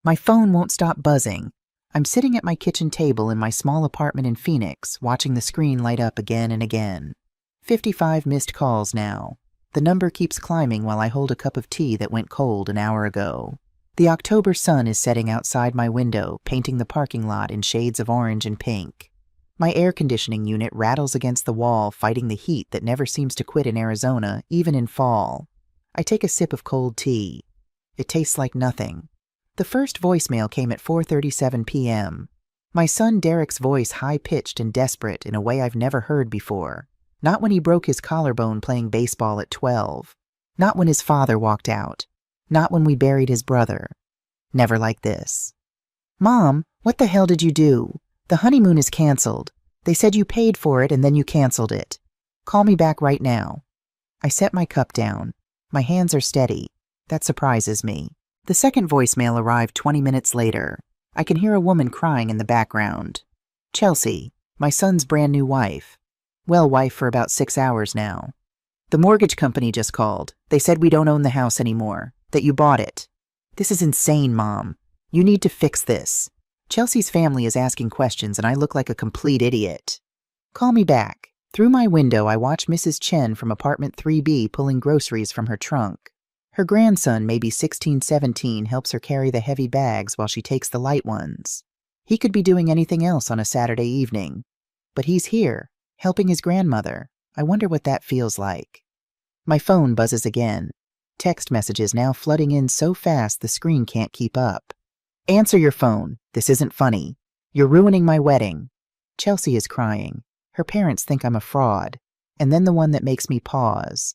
My phone won't stop buzzing. I'm sitting at my kitchen table in my small apartment in Phoenix, watching the screen light up again and again. 55 missed calls now. The number keeps climbing while I hold a cup of tea that went cold an hour ago. The October sun is setting outside my window, painting the parking lot in shades of orange and pink. My air conditioning unit rattles against the wall, fighting the heat that never seems to quit in Arizona, even in fall. I take a sip of cold tea. It tastes like nothing. The first voicemail came at 4:37 p.m. My son Derek's voice high-pitched and desperate in a way I've never heard before. Not when he broke his collarbone playing baseball at 12. Not when his father walked out. Not when we buried his brother. Never like this. "Mom, what the hell did you do? The honeymoon is canceled. They said you paid for it and then you canceled it. Call me back right now." I set my cup down. My hands are steady. That surprises me. The second voicemail arrived 20 minutes later. I can hear a woman crying in the background. "Chelsea, my son's brand new wife. Well, wife for about 6 hours now. The mortgage company just called. They said we don't own the house anymore, that you bought it. This is insane, Mom. You need to fix this. Chelsea's family is asking questions and I look like a complete idiot. Call me back." Through my window, I watch Mrs. Chen from apartment 3B pulling groceries from her trunk. Her grandson, maybe 16-17, helps her carry the heavy bags while she takes the light ones. He could be doing anything else on a Saturday evening. But he's here, helping his grandmother. I wonder what that feels like. My phone buzzes again. Text messages now flooding in so fast the screen can't keep up. "Answer your phone. This isn't funny. You're ruining my wedding." Chelsea is crying. Her parents think I'm a fraud. And then the one that makes me pause.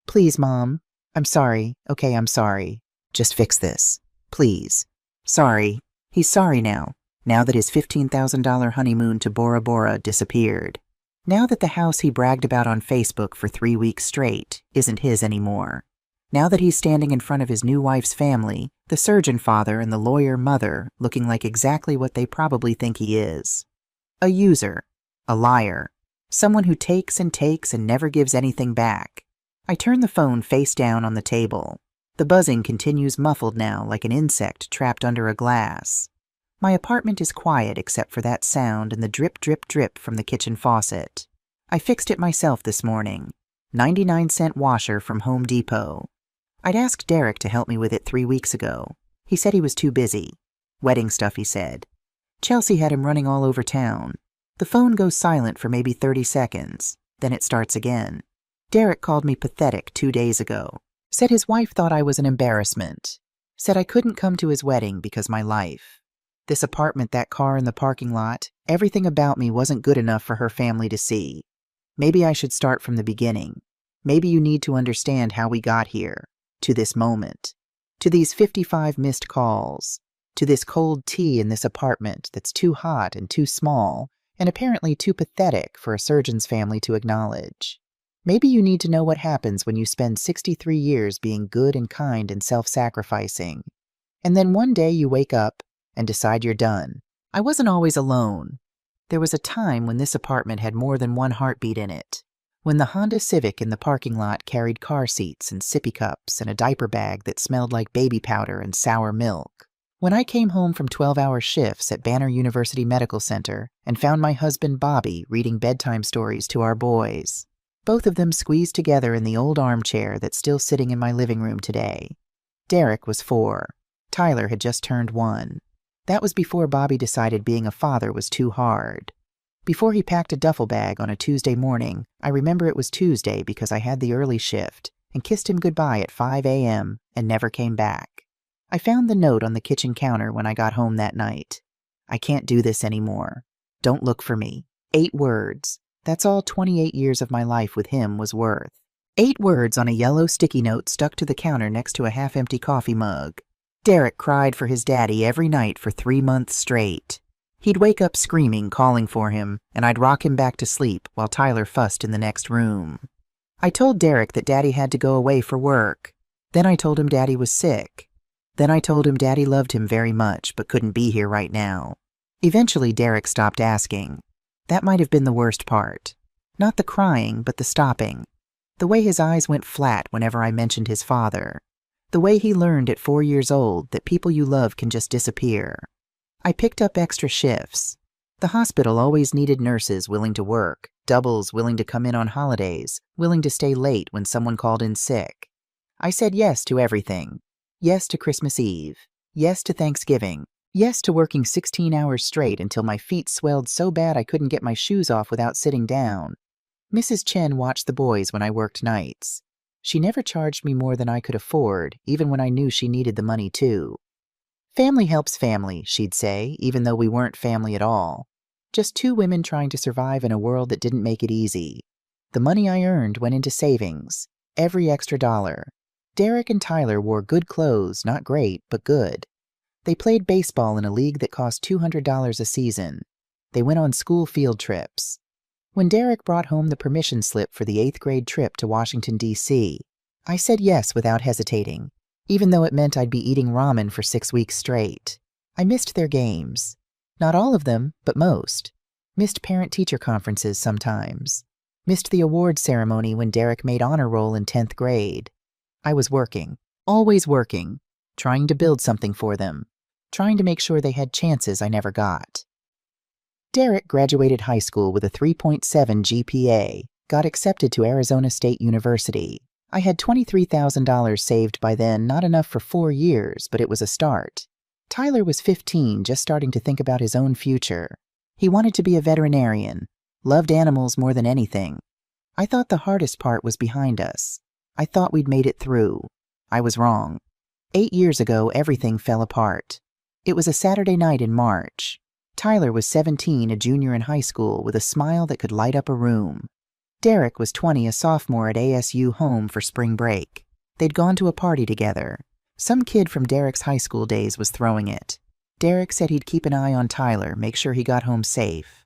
"Please, Mom. I'm sorry. Okay, I'm sorry. Just fix this. Please. Sorry." He's sorry now that his $15,000 honeymoon to Bora Bora disappeared. Now that the house he bragged about on Facebook for 3 weeks straight isn't his anymore. Now that he's standing in front of his new wife's family, the surgeon father and the lawyer mother, looking like exactly what they probably think he is. A user. A liar. Someone who takes and never gives anything back. I turn the phone face down on the table. The buzzing continues muffled now like an insect trapped under a glass. My apartment is quiet except for that sound and the drip, drip, drip from the kitchen faucet. I fixed it myself this morning. 99-cent washer from Home Depot. I'd asked Derek to help me with it 3 weeks ago. He said he was too busy. Wedding stuff, he said. Chelsea had him running all over town. The phone goes silent for maybe 30 seconds. Then it starts again. Derek called me pathetic 2 days ago. Said his wife thought I was an embarrassment. Said I couldn't come to his wedding because my life. This apartment, that car in the parking lot, everything about me wasn't good enough for her family to see. Maybe I should start from the beginning. Maybe you need to understand how we got here. To this moment. To these 55 missed calls. To this cold tea in this apartment that's too hot and too small, and apparently too pathetic for a surgeon's family to acknowledge. Maybe you need to know what happens when you spend 63 years being good and kind and self-sacrificing. And then one day you wake up and decide you're done. I wasn't always alone. There was a time when this apartment had more than one heartbeat in it. When the Honda Civic in the parking lot carried car seats and sippy cups and a diaper bag that smelled like baby powder and sour milk. When I came home from 12-hour shifts at Banner University Medical Center and found my husband Bobby reading bedtime stories to our boys. Both of them squeezed together in the old armchair that's still sitting in my living room today. Derek was 4. Tyler had just turned 1. That was before Bobby decided being a father was too hard. Before he packed a duffel bag on a Tuesday morning, I remember it was Tuesday because I had the early shift, and kissed him goodbye at 5 a.m. and never came back. I found the note on the kitchen counter when I got home that night. "I can't do this anymore. Don't look for me." 8 words. That's all 28 years of my life with him was worth. 8 words on a yellow sticky note stuck to the counter next to a half-empty coffee mug. Derek cried for his daddy every night for 3 months straight. He'd wake up screaming, calling for him, and I'd rock him back to sleep while Tyler fussed in the next room. I told Derek that Daddy had to go away for work. Then I told him Daddy was sick. Then I told him Daddy loved him very much but couldn't be here right now. Eventually, Derek stopped asking. That might have been the worst part. Not the crying, but the stopping. The way his eyes went flat whenever I mentioned his father. The way he learned at 4 years old that people you love can just disappear. I picked up extra shifts. The hospital always needed nurses willing to work, doubles willing to come in on holidays, willing to stay late when someone called in sick. I said yes to everything. Yes to Christmas Eve. Yes to Thanksgiving. Yes to working 16 hours straight until my feet swelled so bad I couldn't get my shoes off without sitting down. Mrs. Chen watched the boys when I worked nights. She never charged me more than I could afford, even when I knew she needed the money too. Family helps family, she'd say, even though we weren't family at all. Just two women trying to survive in a world that didn't make it easy. The money I earned went into savings, every extra dollar. Derek and Tyler wore good clothes, not great, but good. They played baseball in a league that cost $200 a season. They went on school field trips. When Derek brought home the permission slip for the 8th grade trip to Washington, D.C., I said yes without hesitating, even though it meant I'd be eating ramen for 6 weeks straight. I missed their games. Not all of them, but most. Missed parent-teacher conferences sometimes. Missed the award ceremony when Derek made honor roll in 10th grade. I was working, always working, trying to build something for them, trying to make sure they had chances I never got. Derek graduated high school with a 3.7 GPA, got accepted to Arizona State University. I had $23,000 saved by then, not enough for 4 years, but it was a start. Tyler was 15, just starting to think about his own future. He wanted to be a veterinarian, loved animals more than anything. I thought the hardest part was behind us. I thought we'd made it through. I was wrong. 8 years ago, everything fell apart. It was a Saturday night in March. Tyler was 17, a junior in high school, with a smile that could light up a room. Derek was 20, a sophomore at ASU home for spring break. They'd gone to a party together. Some kid from Derek's high school days was throwing it. Derek said he'd keep an eye on Tyler, make sure he got home safe.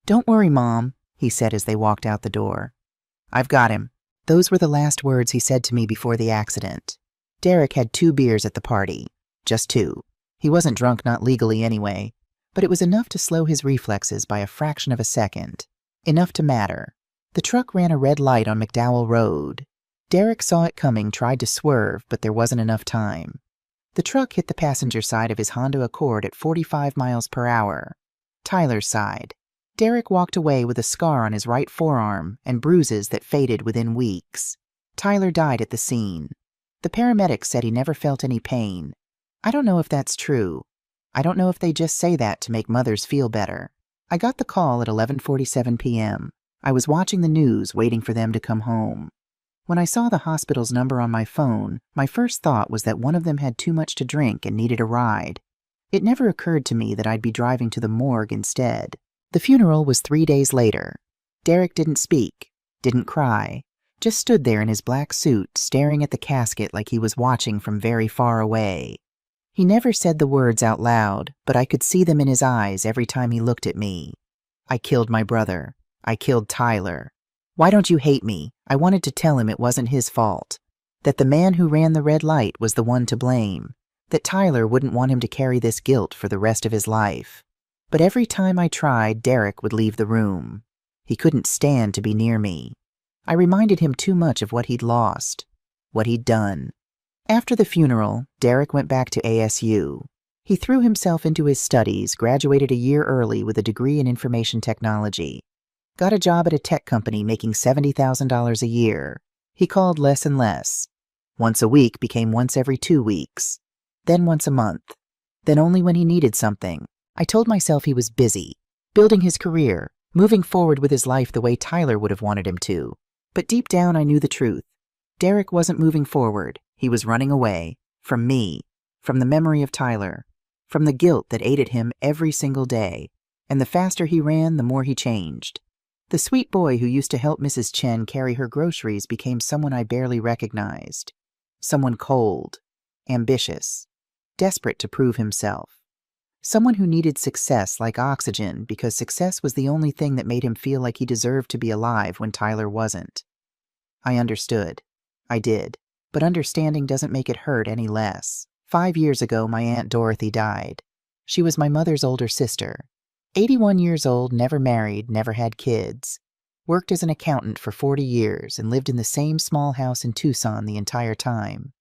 "Don't worry, Mom," he said as they walked out the door. "I've got him." Those were the last words he said to me before the accident. Derek had 2 beers at the party. Just 2. He wasn't drunk, not legally anyway. But it was enough to slow his reflexes by a fraction of a second. Enough to matter. The truck ran a red light on McDowell Road. Derek saw it coming, tried to swerve, but there wasn't enough time. The truck hit the passenger side of his Honda Accord at 45 miles per hour. Tyler's side. Derek walked away with a scar on his right forearm and bruises that faded within weeks. Tyler died at the scene. The paramedics said he never felt any pain. I don't know if that's true. I don't know if they just say that to make mothers feel better. I got the call at 11:47 p.m. I was watching the news, waiting for them to come home. When I saw the hospital's number on my phone, my first thought was that one of them had too much to drink and needed a ride. It never occurred to me that I'd be driving to the morgue instead. The funeral was 3 days later. Derek didn't speak, didn't cry, just stood there in his black suit, staring at the casket like he was watching from very far away. He never said the words out loud, but I could see them in his eyes every time he looked at me. I killed my brother. I killed Tyler. Why don't you hate me? I wanted to tell him it wasn't his fault. That the man who ran the red light was the one to blame. That Tyler wouldn't want him to carry this guilt for the rest of his life. But every time I tried, Derek would leave the room. He couldn't stand to be near me. I reminded him too much of what he'd lost, what he'd done. After the funeral, Derek went back to ASU. He threw himself into his studies, graduated a year early with a degree in information technology. Got a job at a tech company making $70,000 a year. He called less and less. Once a week became once every 2 weeks. Then once a month. Then only when he needed something. I told myself he was busy, building his career, moving forward with his life the way Tyler would have wanted him to. But deep down I knew the truth. Derek wasn't moving forward. He was running away. From me. From the memory of Tyler. From the guilt that ate at him every single day. And the faster he ran, the more he changed. The sweet boy who used to help Mrs. Chen carry her groceries became someone I barely recognized. Someone cold. Ambitious. Desperate to prove himself. Someone who needed success like oxygen because success was the only thing that made him feel like he deserved to be alive when Tyler wasn't. I understood. I did. But understanding doesn't make it hurt any less. 5 years ago, my Aunt Dorothy died. She was my mother's older sister. 81 years old, never married, never had kids. Worked as an accountant for 40 years and lived in the same small house in Tucson the entire time.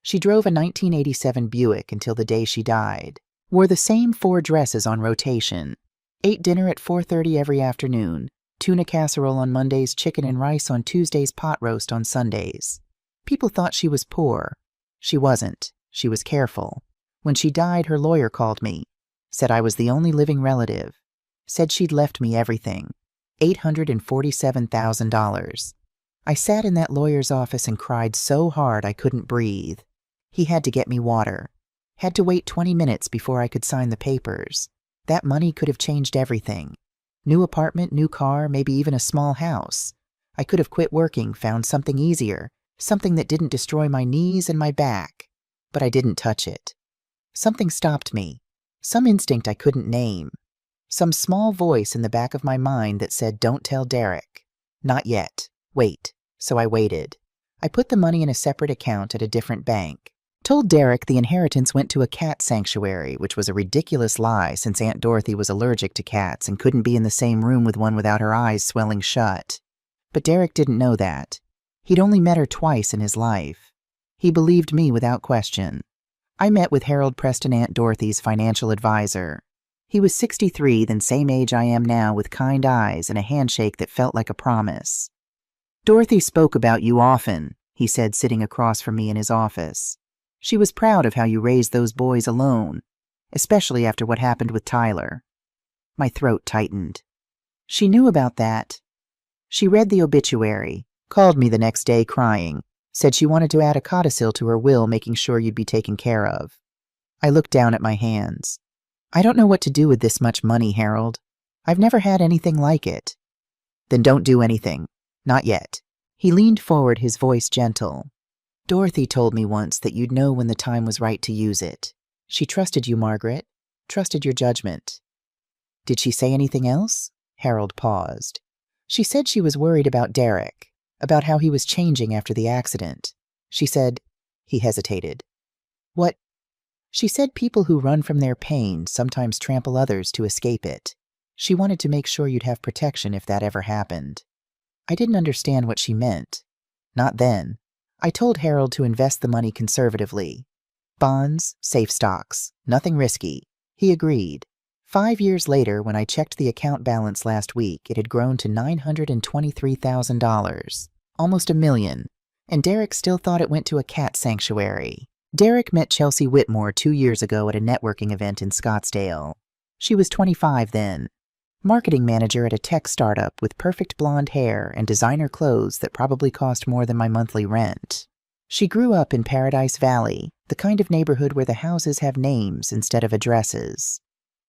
She drove a 1987 Buick until the day she died, wore the same 4 dresses on rotation, ate dinner at 4:30 every afternoon, tuna casserole on Mondays, chicken and rice on Tuesdays, pot roast on Sundays. People thought she was poor. She wasn't. She was careful. When she died, her lawyer called me, said I was the only living relative, said she'd left me everything, $847,000. I sat in that lawyer's office and cried so hard I couldn't breathe. He had to get me water. Had to wait 20 minutes before I could sign the papers. That money could have changed everything. New apartment, new car, maybe even a small house. I could have quit working, found something easier, something that didn't destroy my knees and my back. But I didn't touch it. Something stopped me. Some instinct I couldn't name. Some small voice in the back of my mind that said, "Don't tell Derek. Not yet. Wait." So I waited. I put the money in a separate account at a different bank. Told Derek the inheritance went to a cat sanctuary, which was a ridiculous lie since Aunt Dorothy was allergic to cats and couldn't be in the same room with one without her eyes swelling shut. But Derek didn't know that. He'd only met her twice in his life. He believed me without question. I met with Harold Preston, Aunt Dorothy's financial advisor. He was 63, then same age I am now, with kind eyes and a handshake that felt like a promise. "Dorothy spoke about you often," he said, sitting across from me in his office. "She was proud of how you raised those boys alone, especially after what happened with Tyler." My throat tightened. She knew about that. She read the obituary, called me the next day crying, said she wanted to add a codicil to her will, making sure you'd be taken care of. I looked down at my hands. "I don't know what to do with this much money, Harold. I've never had anything like it." "Then don't do anything. Not yet." He leaned forward, his voice gentle. "Dorothy told me once that you'd know when the time was right to use it. She trusted you, Margaret. Trusted your judgment." "Did she say anything else?" Harold paused. "She said she was worried about Derek, about how he was changing after the accident. She said—" He hesitated. "What?" "She said people who run from their pain sometimes trample others to escape it. She wanted to make sure you'd have protection if that ever happened." I didn't understand what she meant. Not then. I told Harold to invest the money conservatively. Bonds, safe stocks, nothing risky. He agreed. 5 years later, when I checked the account balance last week, it had grown to $923,000, almost $1 million, and Derek still thought it went to a cat sanctuary. Derek met Chelsea Whitmore 2 years ago at a networking event in Scottsdale. She was 25 then. Marketing manager at a tech startup with perfect blonde hair and designer clothes that probably cost more than my monthly rent. She grew up in Paradise Valley, the kind of neighborhood where the houses have names instead of addresses.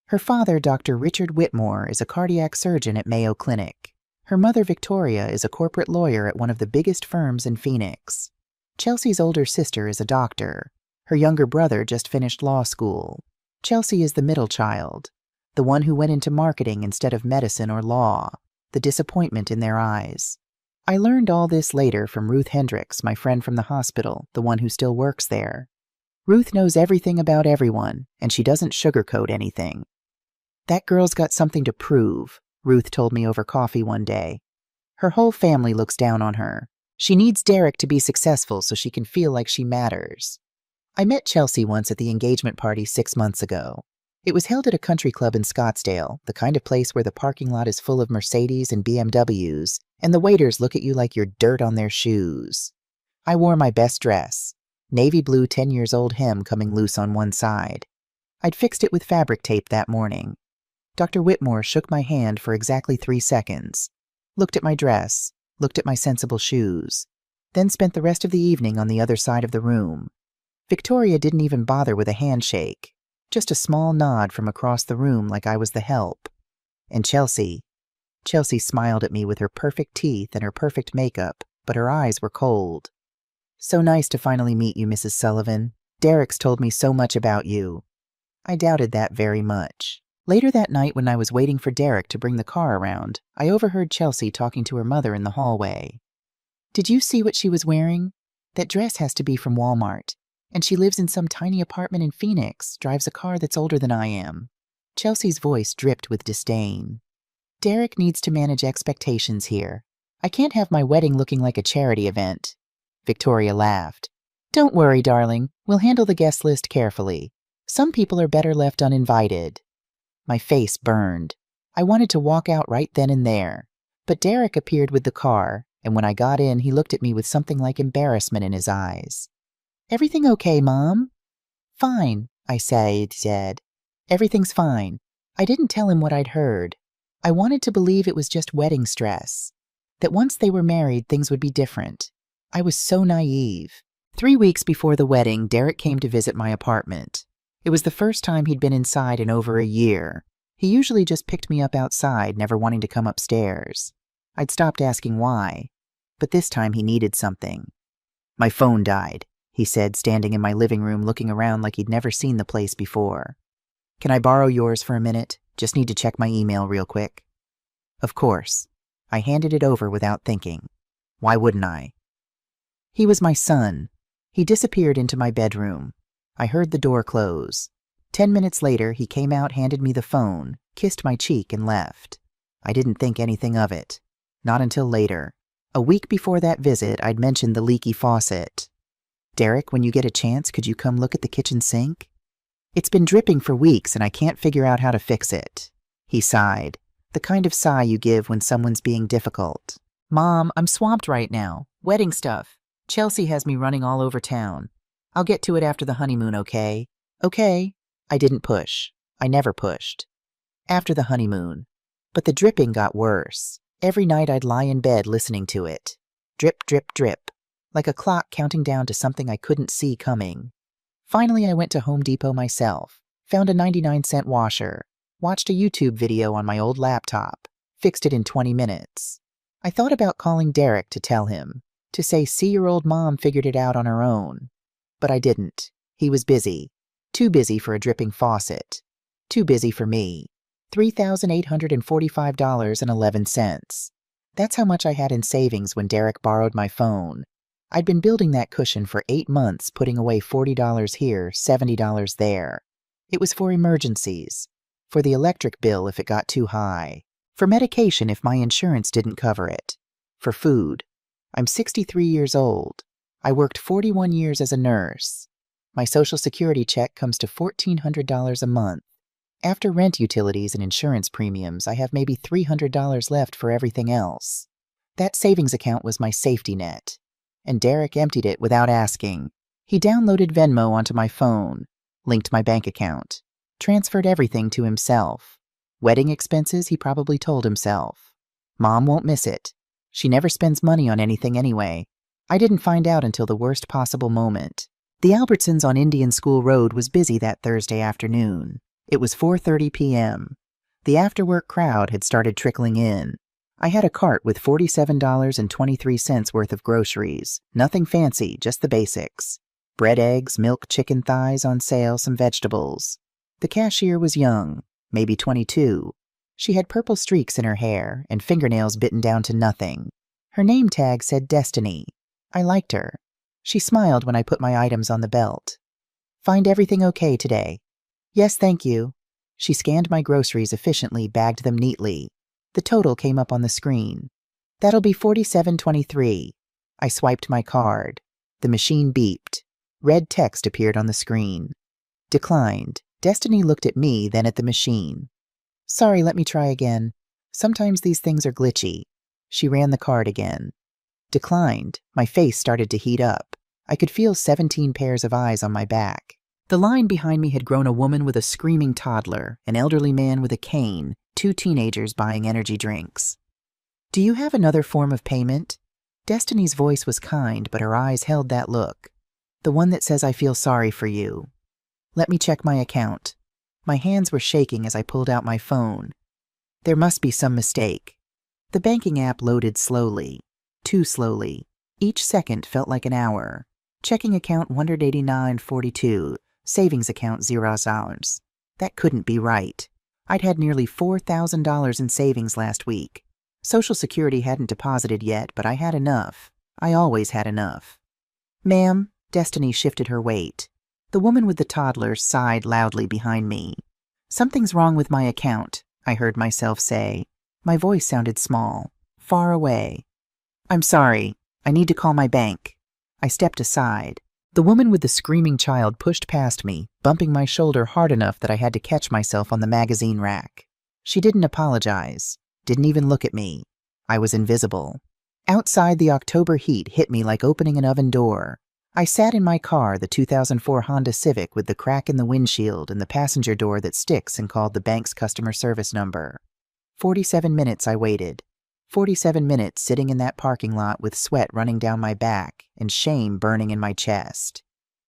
Her father, Dr. Richard Whitmore, is a cardiac surgeon at Mayo Clinic. Her mother, Victoria, is a corporate lawyer at one of the biggest firms in Phoenix. Chelsea's older sister is a doctor. Her younger brother just finished law school. Chelsea is the middle child. The one who went into marketing instead of medicine or law, the disappointment in their eyes. I learned all this later from Ruth Hendricks, my friend from the hospital, the one who still works there. Ruth knows everything about everyone, and she doesn't sugarcoat anything. "That girl's got something to prove," Ruth told me over coffee one day. "Her whole family looks down on her. She needs Derek to be successful so she can feel like she matters." I met Chelsea once at the engagement party 6 months ago. It was held at a country club in Scottsdale, the kind of place where the parking lot is full of Mercedes and BMWs, and the waiters look at you like you're dirt on their shoes. I wore my best dress, navy blue 10-years-old hem coming loose on one side. I'd fixed it with fabric tape that morning. Dr. Whitmore shook my hand for exactly 3 seconds, looked at my dress, looked at my sensible shoes, then spent the rest of the evening on the other side of the room. Victoria didn't even bother with a handshake. Just a small nod from across the room like I was the help. And Chelsea smiled at me with her perfect teeth and her perfect makeup, but her eyes were cold. "So nice to finally meet you, Mrs. Sullivan. Derek's told me so much about you." I doubted that very much. Later that night when I was waiting for Derek to bring the car around, I overheard Chelsea talking to her mother in the hallway. "Did you see what she was wearing? That dress has to be from Walmart. And she lives in some tiny apartment in Phoenix, drives a car that's older than I am." Chelsea's voice dripped with disdain. "Derek needs to manage expectations here. I can't have my wedding looking like a charity event." Victoria laughed. Don't worry, darling. We'll handle the guest list carefully. Some people are better left uninvited. My face burned. I wanted to walk out right then and there. But Derek appeared with the car, and when I got in, he looked at me with something like embarrassment in his eyes. Everything okay, Mom? Fine, I said. Everything's fine. I didn't tell him what I'd heard. I wanted to believe it was just wedding stress. That once they were married, things would be different. I was so naive. 3 weeks before the wedding, Derek came to visit my apartment. It was the first time he'd been inside in over a year. He usually just picked me up outside, never wanting to come upstairs. I'd stopped asking why, but this time he needed something. My phone died, he said, standing in my living room looking around like he'd never seen the place before. Can I borrow yours for a minute? Just need to check my email real quick. Of course. I handed it over without thinking. Why wouldn't I? He was my son. He disappeared into my bedroom. I heard the door close. 10 minutes later, he came out, handed me the phone, kissed my cheek, and left. I didn't think anything of it. Not until later. A week before that visit, I'd mentioned the leaky faucet. Derek, when you get a chance, could you come look at the kitchen sink? It's been dripping for weeks and I can't figure out how to fix it. He sighed, the kind of sigh you give when someone's being difficult. Mom, I'm swamped right now. Wedding stuff. Chelsea has me running all over town. I'll get to it after the honeymoon, okay? Okay. I didn't push. I never pushed. After the honeymoon. But the dripping got worse. Every night I'd lie in bed listening to it. Drip, drip, drip. Like a clock counting down to something I couldn't see coming. Finally, I went to Home Depot myself, found a 99-cent washer, watched a YouTube video on my old laptop, fixed it in 20 minutes. I thought about calling Derek to tell him, to say, see, your old mom figured it out on her own. But I didn't. He was busy. Too busy for a dripping faucet. Too busy for me. $3,845.11. That's how much I had in savings when Derek borrowed my phone. I'd been building that cushion for 8 months, putting away $40 here, $70 there. It was for emergencies. For the electric bill if it got too high. For medication if my insurance didn't cover it. For food. I'm 63 years old. I worked 41 years as a nurse. My Social Security check comes to $1,400 a month. After rent, utilities, and insurance premiums, I have maybe $300 left for everything else. That savings account was my safety net. And Derek emptied it without asking. He downloaded Venmo onto my phone, linked my bank account, transferred everything to himself. Wedding expenses, he probably told himself. Mom won't miss it. She never spends money on anything anyway. I didn't find out until the worst possible moment. The Albertsons on Indian School Road was busy that Thursday afternoon. It was 4:30 p.m. The after-work crowd had started trickling in. I had a cart with $47.23 worth of groceries. Nothing fancy, just the basics. Bread, eggs, milk, chicken thighs on sale, some vegetables. The cashier was young, maybe 22. She had purple streaks in her hair and fingernails bitten down to nothing. Her name tag said Destiny. I liked her. She smiled when I put my items on the belt. Find everything okay today? Yes, thank you. She scanned my groceries efficiently, bagged them neatly. The total came up on the screen. That'll be $47.23. I swiped my card. The machine beeped. Red text appeared on the screen. Declined. Destiny looked at me, then at the machine. Sorry, let me try again. Sometimes these things are glitchy. She ran the card again. Declined. My face started to heat up. I could feel 17 pairs of eyes on my back. The line behind me had grown a woman with a screaming toddler, an elderly man with a cane, 2 teenagers buying energy drinks. Do you have another form of payment? Destiny's voice was kind, but her eyes held that look. The one that says I feel sorry for you. Let me check my account. My hands were shaking as I pulled out my phone. There must be some mistake. The banking app loaded slowly. Too slowly. Each second felt like an hour. Checking account $189.42. Savings account $0. That couldn't be right. I'd had nearly $4,000 in savings last week. Social Security hadn't deposited yet, but I had enough. I always had enough. Ma'am, Destiny shifted her weight. The woman with the toddler sighed loudly behind me. Something's wrong with my account, I heard myself say. My voice sounded small, far away. I'm sorry. I need to call my bank. I stepped aside. The woman with the screaming child pushed past me, bumping my shoulder hard enough that I had to catch myself on the magazine rack. She didn't apologize, didn't even look at me. I was invisible. Outside, the October heat hit me like opening an oven door. I sat in my car, the 2004 Honda Civic with the crack in the windshield and the passenger door that sticks, and called the bank's customer service number. 47 minutes I waited. 47 minutes sitting in that parking lot with sweat running down my back and shame burning in my chest.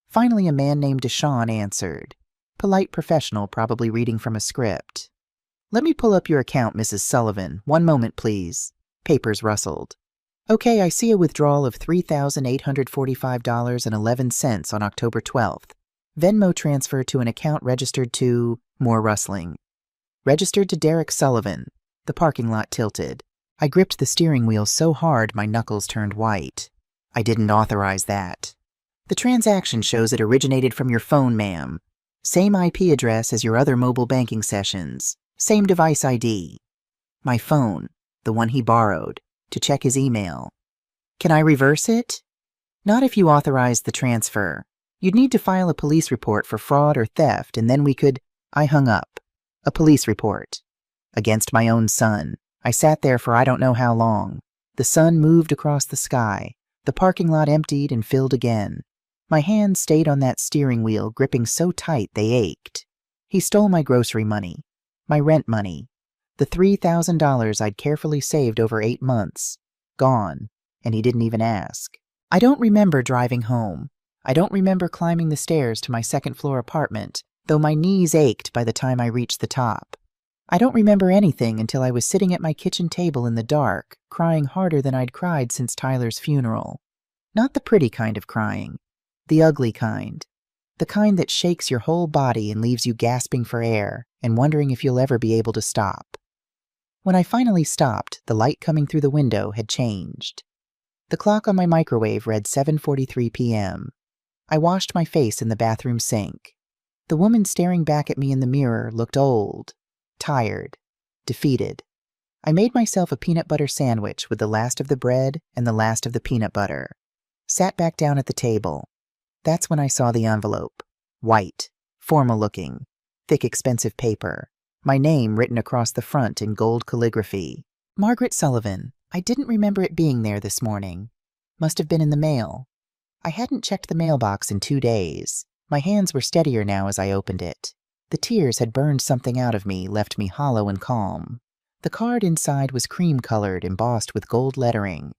Finally, a man named Deshaun answered. Polite professional, probably reading from a script. "Let me pull up your account, Mrs. Sullivan. One moment, please." Papers rustled. "Okay, I see a withdrawal of $3,845.11 on October 12th. Venmo transfer to an account registered to..." More rustling. "Registered to Derek Sullivan." The parking lot tilted. I gripped the steering wheel so hard my knuckles turned white. "I didn't authorize that." "The transaction shows it originated from your phone, ma'am. Same IP address as your other mobile banking sessions. Same device ID." My phone, the one he borrowed, to check his email. "Can I reverse it?" "Not if you authorize the transfer. You'd need to file a police report for fraud or theft, and then we could..." I hung up. A police report. Against my own son. I sat there for I don't know how long. The sun moved across the sky. The parking lot emptied and filled again. My hands stayed on that steering wheel, gripping so tight they ached. He stole my grocery money. My rent money. The $3,000 I'd carefully saved over 8 months. Gone. And he didn't even ask. I don't remember driving home. I don't remember climbing the stairs to my second-floor apartment, though my knees ached by the time I reached the top. I don't remember anything until I was sitting at my kitchen table in the dark, crying harder than I'd cried since Tyler's funeral. Not the pretty kind of crying. The ugly kind. The kind that shakes your whole body and leaves you gasping for air and wondering if you'll ever be able to stop. When I finally stopped, the light coming through the window had changed. The clock on my microwave read 7:43 p.m. I washed my face in the bathroom sink. The woman staring back at me in the mirror looked old, tired, defeated. I made myself a peanut butter sandwich with the last of the bread and the last of the peanut butter. Sat back down at the table. That's when I saw the envelope. White, formal-looking, thick, expensive paper. My name written across the front in gold calligraphy. Margaret Sullivan. I didn't remember it being there this morning. Must have been in the mail. I hadn't checked the mailbox in 2 days. My hands were steadier now as I opened it. The tears had burned something out of me, left me hollow and calm. The card inside was cream-colored, embossed with gold lettering.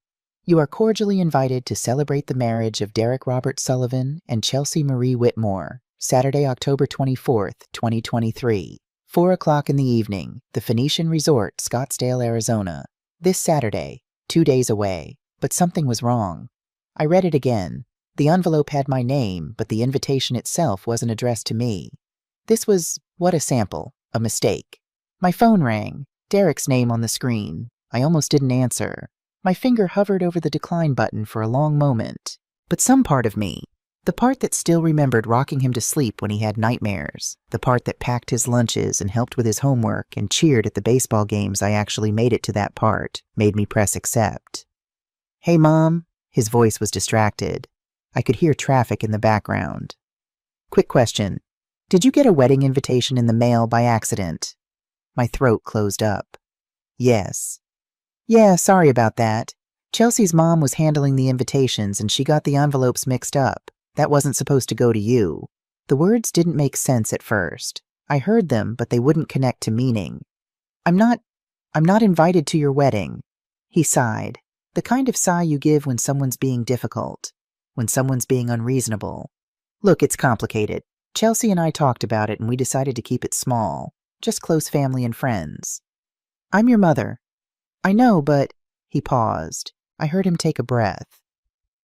"You are cordially invited to celebrate the marriage of Derek Robert Sullivan and Chelsea Marie Whitmore, Saturday, October 24th, 2023. 4 o'clock in the evening, the Phoenician Resort, Scottsdale, Arizona. This Saturday, 2 days away." But something was wrong. I read it again. The envelope had my name, but the invitation itself wasn't addressed to me. This was, what a sample, a mistake. My phone rang, Derek's name on the screen. I almost didn't answer. My finger hovered over the decline button for a long moment. But some part of me, the part that still remembered rocking him to sleep when he had nightmares, the part that packed his lunches and helped with his homework and cheered at the baseball games I actually made it to that part, made me press accept. "Hey, Mom." His voice was distracted. I could hear traffic in the background. "Quick question. Did you get a wedding invitation in the mail by accident?" My throat closed up. "Yes." "Yeah, sorry about that. Chelsea's mom was handling the invitations and she got the envelopes mixed up. That wasn't supposed to go to you." The words didn't make sense at first. I heard them, but they wouldn't connect to meaning. I'm not invited to your wedding." He sighed. The kind of sigh you give when someone's being difficult, when someone's being unreasonable. "Look, it's complicated. Chelsea and I talked about it and we decided to keep it small, just close family and friends." "I'm your mother." "I know, but..." He paused. I heard him take a breath.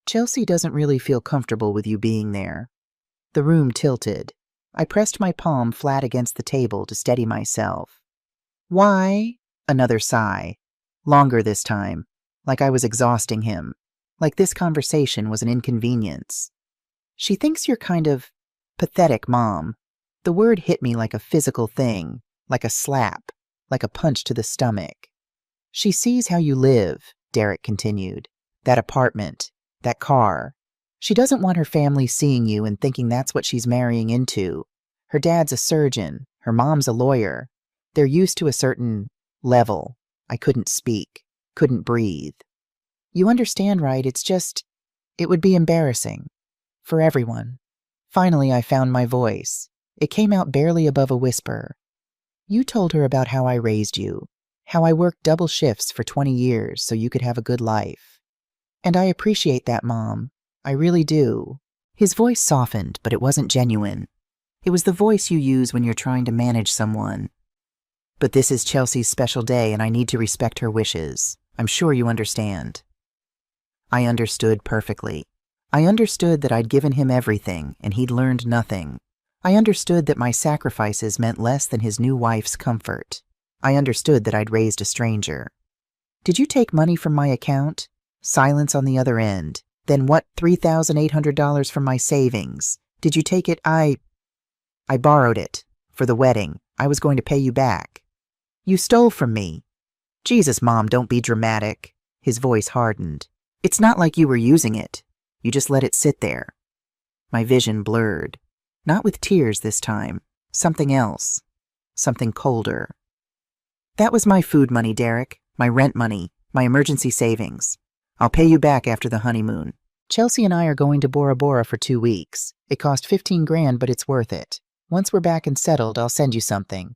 "Chelsea doesn't really feel comfortable with you being there." The room tilted. I pressed my palm flat against the table to steady myself. "Why?" Another sigh. Longer this time, like I was exhausting him, like this conversation was an inconvenience. "She thinks you're kind of pathetic, Mom." The word hit me like a physical thing, like a slap, like a punch to the stomach. "She sees how you live," Derek continued. "That apartment, that car. She doesn't want her family seeing you and thinking that's what she's marrying into. Her dad's a surgeon. Her mom's a lawyer. They're used to a certain level. I couldn't speak, couldn't breathe. You understand, right? It would be embarrassing. For everyone. Finally, I found my voice. It came out barely above a whisper. You told her about how I raised you, how I worked double shifts for 20 years so you could have a good life. And I appreciate that, Mom. I really do. His voice softened, but it wasn't genuine. It was the voice you use when you're trying to manage someone. But this is Chelsea's special day and I need to respect her wishes. I'm sure you understand. I understood perfectly. I understood that I'd given him everything and he'd learned nothing. I understood that my sacrifices meant less than his new wife's comfort. I understood that I'd raised a stranger. Did you take money from my account? Silence on the other end. Then what, $3,800 from my savings? Did you take it? I borrowed it. For the wedding. I was going to pay you back. You stole from me. Jesus, Mom, don't be dramatic. His voice hardened. It's not like you were using it. You just let it sit there. My vision blurred. Not with tears this time. Something else. Something colder. That was my food money, Derek. My rent money. My emergency savings. I'll pay you back after the honeymoon. Chelsea and I are going to Bora Bora for 2 weeks. It cost $15,000, but it's worth it. Once we're back and settled, I'll send you something.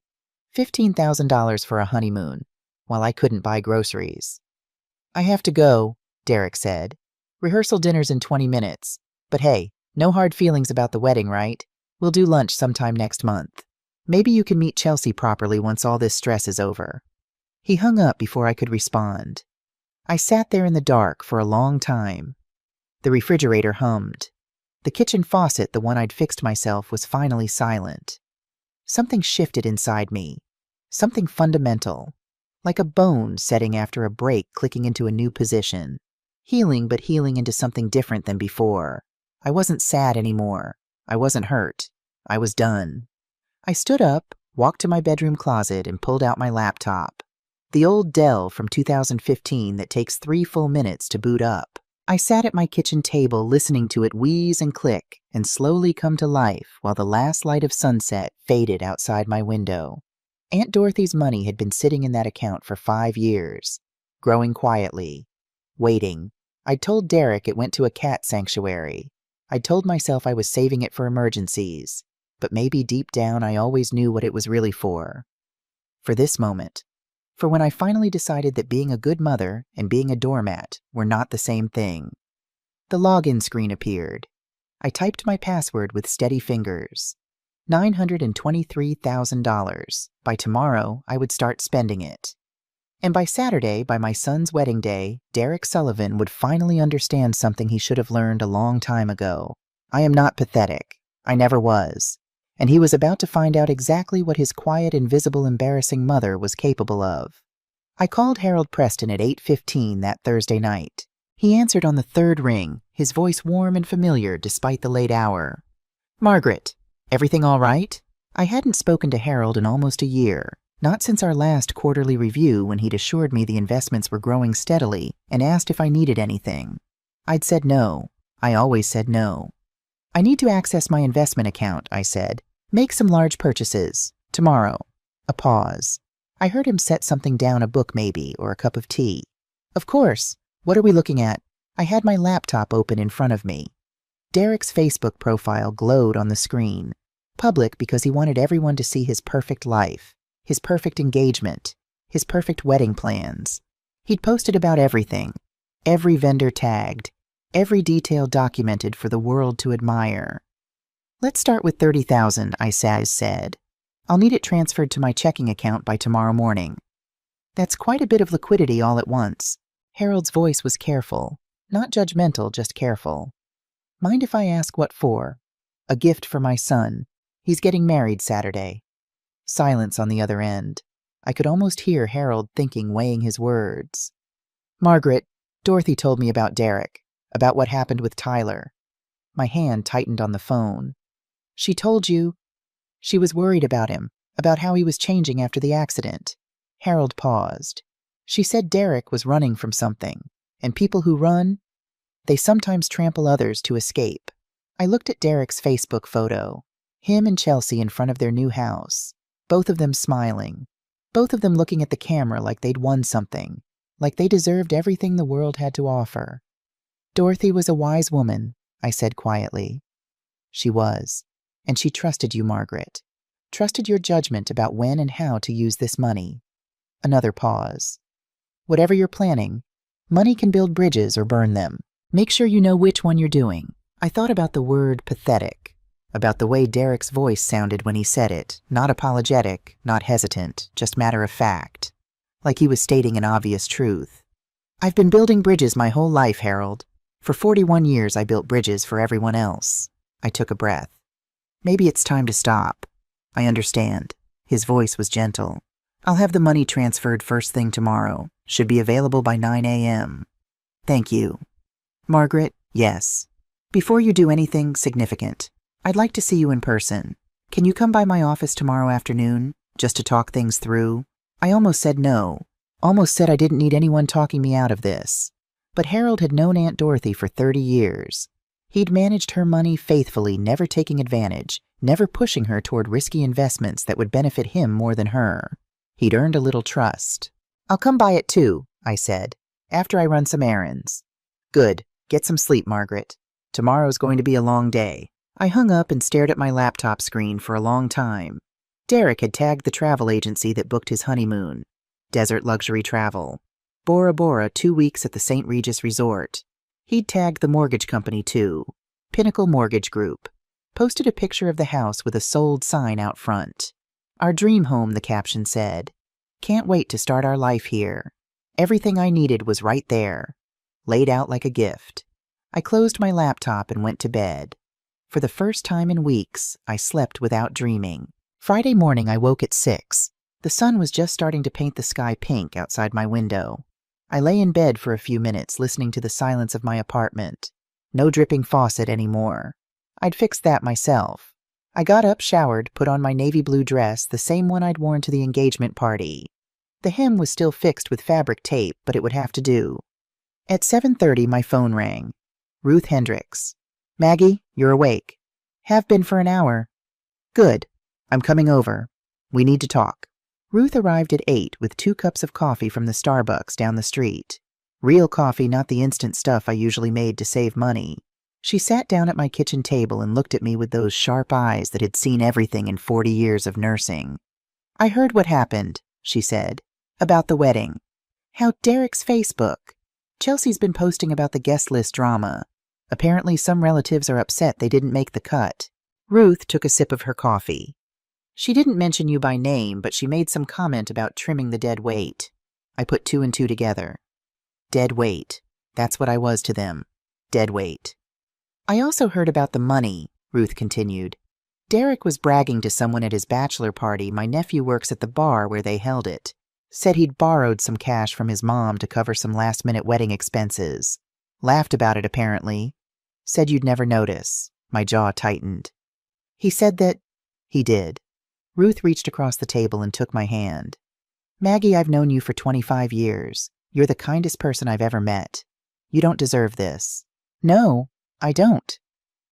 $15,000 for a honeymoon, while I couldn't buy groceries. I have to go, Derek said. Rehearsal dinner's in 20 minutes. But hey, no hard feelings about the wedding, right? We'll do lunch sometime next month. Maybe you can meet Chelsea properly once all this stress is over. He hung up before I could respond. I sat there in the dark for a long time. The refrigerator hummed. The kitchen faucet, the one I'd fixed myself, was finally silent. Something shifted inside me. Something fundamental. Like a bone setting after a break clicking into a new position. Healing, but healing into something different than before. I wasn't sad anymore. I wasn't hurt. I was done. I stood up, walked to my bedroom closet, and pulled out my laptop. The old Dell from 2015 that takes 3 full minutes to boot up. I sat at my kitchen table listening to it wheeze and click and slowly come to life while the last light of sunset faded outside my window. Aunt Dorothy's money had been sitting in that account for 5 years, growing quietly, waiting. I'd told Derek it went to a cat sanctuary. I'd told myself I was saving it for emergencies, but maybe deep down I always knew what it was really for. For this moment. For when I finally decided that being a good mother and being a doormat were not the same thing. The login screen appeared. I typed my password with steady fingers. $923,000. By tomorrow, I would start spending it. And by Saturday, by my son's wedding day, Derek Sullivan would finally understand something he should have learned a long time ago. I am not pathetic. I never was. And he was about to find out exactly what his quiet, invisible, embarrassing mother was capable of. I called Harold Preston at 8:15 that Thursday night. He answered on the 3rd ring, his voice warm and familiar despite the late hour. Margaret, everything all right? I hadn't spoken to Harold in almost a year, not since our last quarterly review when he'd assured me the investments were growing steadily and asked if I needed anything. I'd said no. I always said no. I need to access my investment account, I said. Make some large purchases. Tomorrow. A pause. I heard him set something down, a book maybe, or a cup of tea. Of course. What are we looking at? I had my laptop open in front of me. Derek's Facebook profile glowed on the screen. Public because he wanted everyone to see his perfect life, his perfect engagement, his perfect wedding plans. He'd posted about everything. Every vendor tagged. Every detail documented for the world to admire. Let's start with $30,000, I said. I'll need it transferred to my checking account by tomorrow morning. That's quite a bit of liquidity all at once. Harold's voice was careful. Not judgmental, just careful. Mind if I ask what for? A gift for my son. He's getting married Saturday. Silence on the other end. I could almost hear Harold thinking, weighing his words. Margaret, Dorothy told me about Derek, about what happened with Tyler. My hand tightened on the phone. She told you? She was worried about him, about how he was changing after the accident. Harold paused. She said Derek was running from something, and people who run, They sometimes trample others to escape. I looked at Derek's Facebook photo. Him and Chelsea in front of their new house. Both of them smiling. Both of them looking at the camera like they'd won something. Like they deserved everything the world had to offer. Dorothy was a wise woman, I said quietly. She was. And she trusted you, Margaret. Trusted your judgment about when and how to use this money. Another pause. Whatever you're planning, money can build bridges or burn them. Make sure you know which one you're doing. I thought about the word pathetic, about the way Derek's voice sounded when he said it, not apologetic, not hesitant, just matter of fact, like he was stating an obvious truth. I've been building bridges my whole life, Harold. For 41 years I built bridges for everyone else. I took a breath. Maybe it's time to stop. I understand. His voice was gentle. I'll have the money transferred first thing tomorrow. Should be available by 9 a.m. Thank you. Margaret, yes. Before you do anything significant, I'd like to see you in person. Can you come by my office tomorrow afternoon, just to talk things through? I almost said no. Almost said I didn't need anyone talking me out of this. But Harold had known Aunt Dorothy for 30 years. He'd managed her money faithfully, never taking advantage, never pushing her toward risky investments that would benefit him more than her. He'd earned a little trust. I'll come by at 2, I said, after I run some errands. Good. Get some sleep, Margaret. Tomorrow's going to be a long day. I hung up and stared at my laptop screen for a long time. Derek had tagged the travel agency that booked his honeymoon. Desert Luxury Travel. Bora Bora, 2 weeks at the St. Regis Resort. He'd tagged the mortgage company too. Pinnacle Mortgage Group. Posted a picture of the house with a sold sign out front. Our dream home, the caption said. Can't wait to start our life here. Everything I needed was right there. Laid out like a gift. I closed my laptop and went to bed. For the first time in weeks, I slept without dreaming. Friday morning, I woke at 6. The sun was just starting to paint the sky pink outside my window. I lay in bed for a few minutes, listening to the silence of my apartment. No dripping faucet anymore. I'd fixed that myself. I got up, showered, put on my navy blue dress, the same one I'd worn to the engagement party. The hem was still fixed with fabric tape, but it would have to do. At 7:30, my phone rang. Ruth Hendricks. Maggie, you're awake. Have been for an hour. Good. I'm coming over. We need to talk. Ruth arrived at 8 with 2 cups of coffee from the Starbucks down the street. Real coffee, not the instant stuff I usually made to save money. She sat down at my kitchen table and looked at me with those sharp eyes that had seen everything in 40 years of nursing. I heard what happened, she said, about the wedding. How Derek's Facebook. Chelsea's been posting about the guest list drama. Apparently some relatives are upset they didn't make the cut. Ruth took a sip of her coffee. She didn't mention you by name, but she made some comment about trimming the dead weight. I put 2 and 2 together. Dead weight. That's what I was to them. Dead weight. I also heard about the money, Ruth continued. Derek was bragging to someone at his bachelor party my nephew works at the bar where they held it. Said he'd borrowed some cash from his mom to cover some last-minute wedding expenses. Laughed about it, apparently. Said you'd never notice. My jaw tightened. He said that... He did. Ruth reached across the table and took my hand. Maggie, I've known you for 25 years. You're the kindest person I've ever met. You don't deserve this. No, I don't.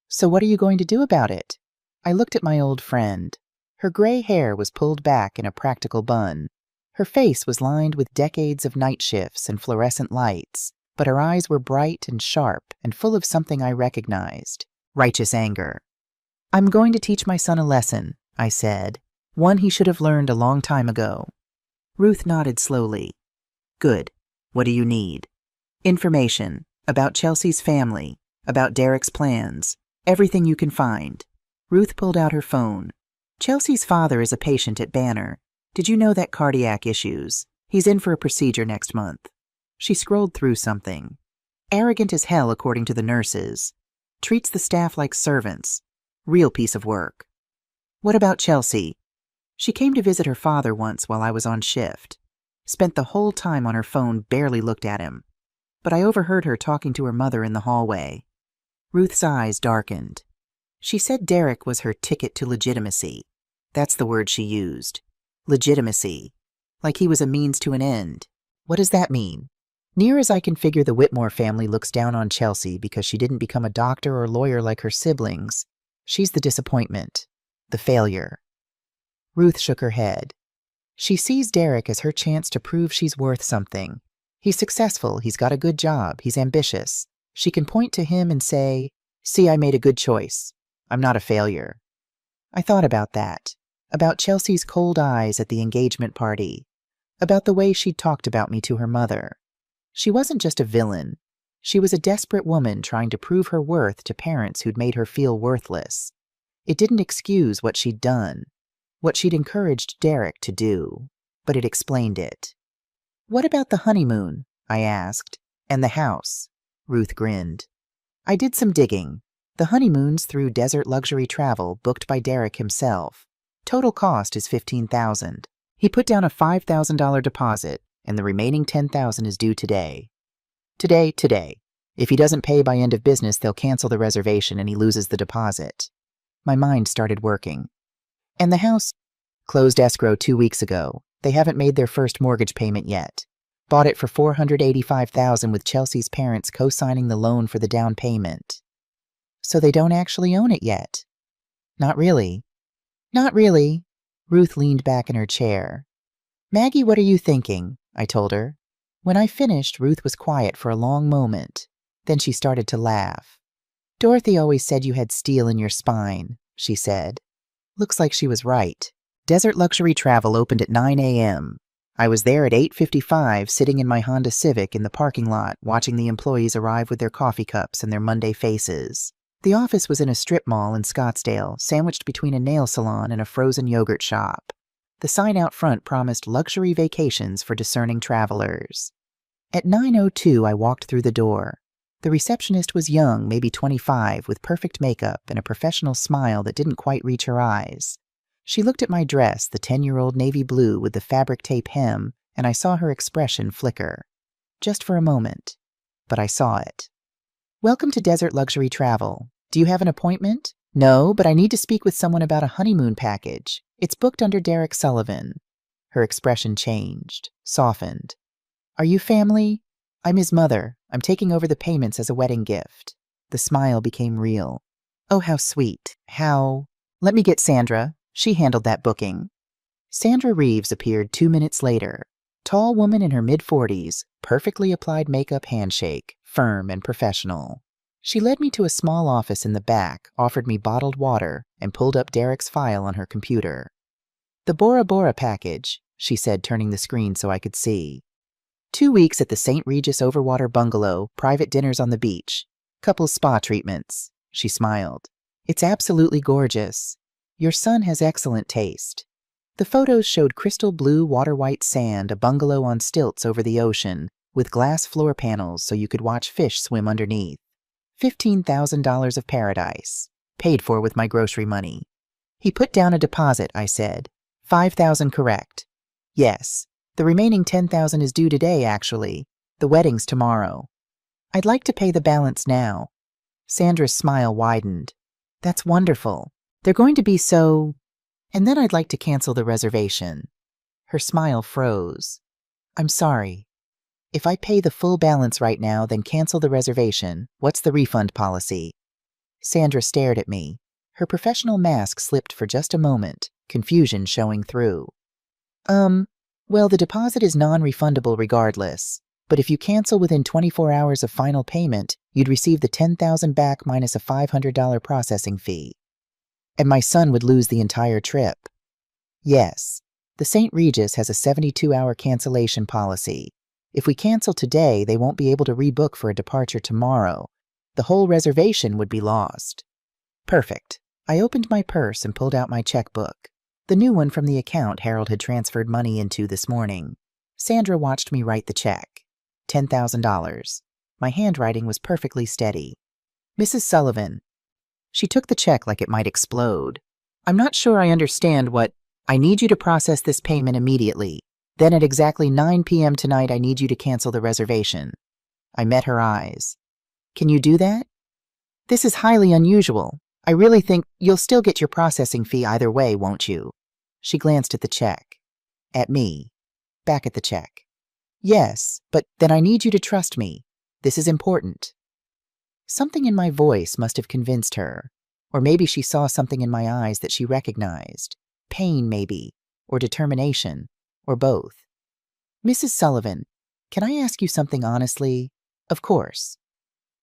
So what are you going to do about it? I looked at my old friend. Her gray hair was pulled back in a practical bun. Her face was lined with decades of night shifts and fluorescent lights, but her eyes were bright and sharp and full of something I recognized. Righteous anger. I'm going to teach my son a lesson, I said. One he should have learned a long time ago. Ruth nodded slowly. Good. What do you need? Information. About Chelsea's family. About Derek's plans. Everything you can find. Ruth pulled out her phone. Chelsea's father is a patient at Banner. Did you know that cardiac issues? He's in for a procedure next month. She scrolled through something. Arrogant as hell, according to the nurses. Treats the staff like servants. Real piece of work. What about Chelsea? She came to visit her father once while I was on shift. Spent the whole time on her phone, barely looked at him. But I overheard her talking to her mother in the hallway. Ruth's eyes darkened. She said Derek was her ticket to legitimacy. That's the word she used. Legitimacy. Like he was a means to an end. What does that mean? Near as I can figure, the Whitmore family looks down on Chelsea because she didn't become a doctor or lawyer like her siblings. She's the disappointment, the failure. Ruth shook her head. She sees Derek as her chance to prove she's worth something. He's successful, he's got a good job, he's ambitious. She can point to him and say, "See, I made a good choice. I'm not a failure." I thought about that, about Chelsea's cold eyes at the engagement party, about the way she'd talked about me to her mother. She wasn't just a villain. She was a desperate woman trying to prove her worth to parents who'd made her feel worthless. It didn't excuse what she'd done, what she'd encouraged Derek to do, but it explained it. "What about the honeymoon?" I asked. "And the house?" Ruth grinned. I did some digging. The honeymoon's through Desert Luxury Travel, booked by Derek himself. Total cost is $15,000. He put down a $5,000 deposit, and the remaining $10,000 is due today. Today. If he doesn't pay by end of business, they'll cancel the reservation and he loses the deposit. My mind started working. And the house? Closed escrow 2 weeks ago. They haven't made their first mortgage payment yet. Bought it for $485,000 with Chelsea's parents co-signing the loan for the down payment. So they don't actually own it yet? Not really. Not really. Ruth leaned back in her chair. "Maggie, what are you thinking?" I told her. When I finished, Ruth was quiet for a long moment. Then she started to laugh. "Dorothy always said you had steel in your spine," she said. Looks like she was right. Desert Luxury Travel opened at 9 a.m. I was there at 8:55, sitting in my Honda Civic in the parking lot, watching the employees arrive with their coffee cups and their Monday faces. The office was in a strip mall in Scottsdale, sandwiched between a nail salon and a frozen yogurt shop. The sign out front promised luxury vacations for discerning travelers. At 9:02, I walked through the door. The receptionist was young, maybe 25, with perfect makeup and a professional smile that didn't quite reach her eyes. She looked at my dress, the 10-year-old navy blue with the fabric tape hem, and I saw her expression flicker. Just for a moment. But I saw it. "Welcome to Desert Luxury Travel. Do you have an appointment?" "No, but I need to speak with someone about a honeymoon package. It's booked under Derek Sullivan." Her expression changed, softened. "Are you family?" "I'm his mother. I'm taking over the payments as a wedding gift." The smile became real. "Oh, how sweet. How—" "Let me get Sandra. She handled that booking." Sandra Reeves appeared 2 minutes later. Tall woman in her mid-40s, perfectly applied makeup, handshake, firm and professional. She led me to a small office in the back, offered me bottled water, and pulled up Derek's file on her computer. "The Bora Bora package," she said, turning the screen so I could see. 2 weeks at the St. Regis Overwater Bungalow, private dinners on the beach, couples spa treatments. She smiled. "It's absolutely gorgeous. Your son has excellent taste." The photos showed crystal blue, water-white sand, a bungalow on stilts over the ocean, with glass floor panels so you could watch fish swim underneath. $15,000 of paradise, paid for with my grocery money. "He put down a deposit," I said. $5,000 correct." "Yes. The remaining $10,000 is due today, actually. The wedding's tomorrow." "I'd like to pay the balance now." Sandra's smile widened. "That's wonderful. They're going to be so... And then I'd like to cancel the reservation." Her smile froze. "I'm sorry. If I pay the full balance right now, then cancel the reservation, what's the refund policy?" Sandra stared at me. Her professional mask slipped for just a moment, confusion showing through. Well, the deposit is non-refundable regardless, but if you cancel within 24 hours of final payment, you'd receive the $10,000 back minus a $500 processing fee. And my son would lose the entire trip. Yes, the St. Regis has a 72-hour cancellation policy. If we cancel today, they won't be able to rebook for a departure tomorrow. The whole reservation would be lost. Perfect. I opened my purse and pulled out my checkbook. The new one from the account Harold had transferred money into this morning. Sandra watched me write the check. $10,000. My handwriting was perfectly steady. "Mrs. Sullivan." She took the check like it might explode. "I'm not sure I understand what— I need you to process this payment immediately. Then at exactly 9 p.m. tonight, I need you to cancel the reservation." I met her eyes. "Can you do that?" "This is highly unusual. I really think you'll still get your processing fee either way, won't you?" She glanced at the check. At me. Back at the check. Yes, but then I need you to trust me. This is important. Something in my voice must have convinced her, or maybe she saw something in my eyes that she recognized. Pain, maybe, or determination, or both. Mrs. Sullivan, can I ask you something honestly? Of course.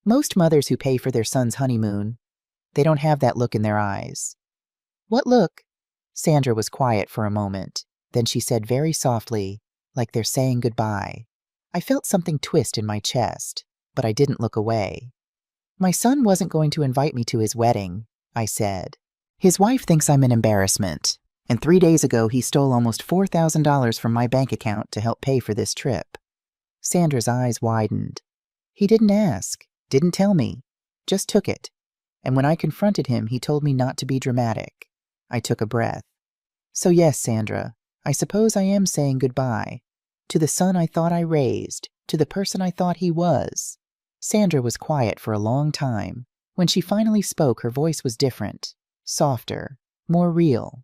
Most mothers who pay for their son's honeymoon, they don't have that look in their eyes. What look? Sandra was quiet for a moment. Then she said very softly, like they're saying goodbye. I felt something twist in my chest, but I didn't look away. My son wasn't going to invite me to his wedding, I said. His wife thinks I'm an embarrassment, and 3 days ago he stole almost $4,000 from my bank account to help pay for this trip. Sandra's eyes widened. He didn't ask, didn't tell me, just took it. And when I confronted him, he told me not to be dramatic. I took a breath. So yes, Sandra, I suppose I am saying goodbye. To the son I thought I raised, to the person I thought he was. Sandra was quiet for a long time. When she finally spoke, her voice was different, softer, more real.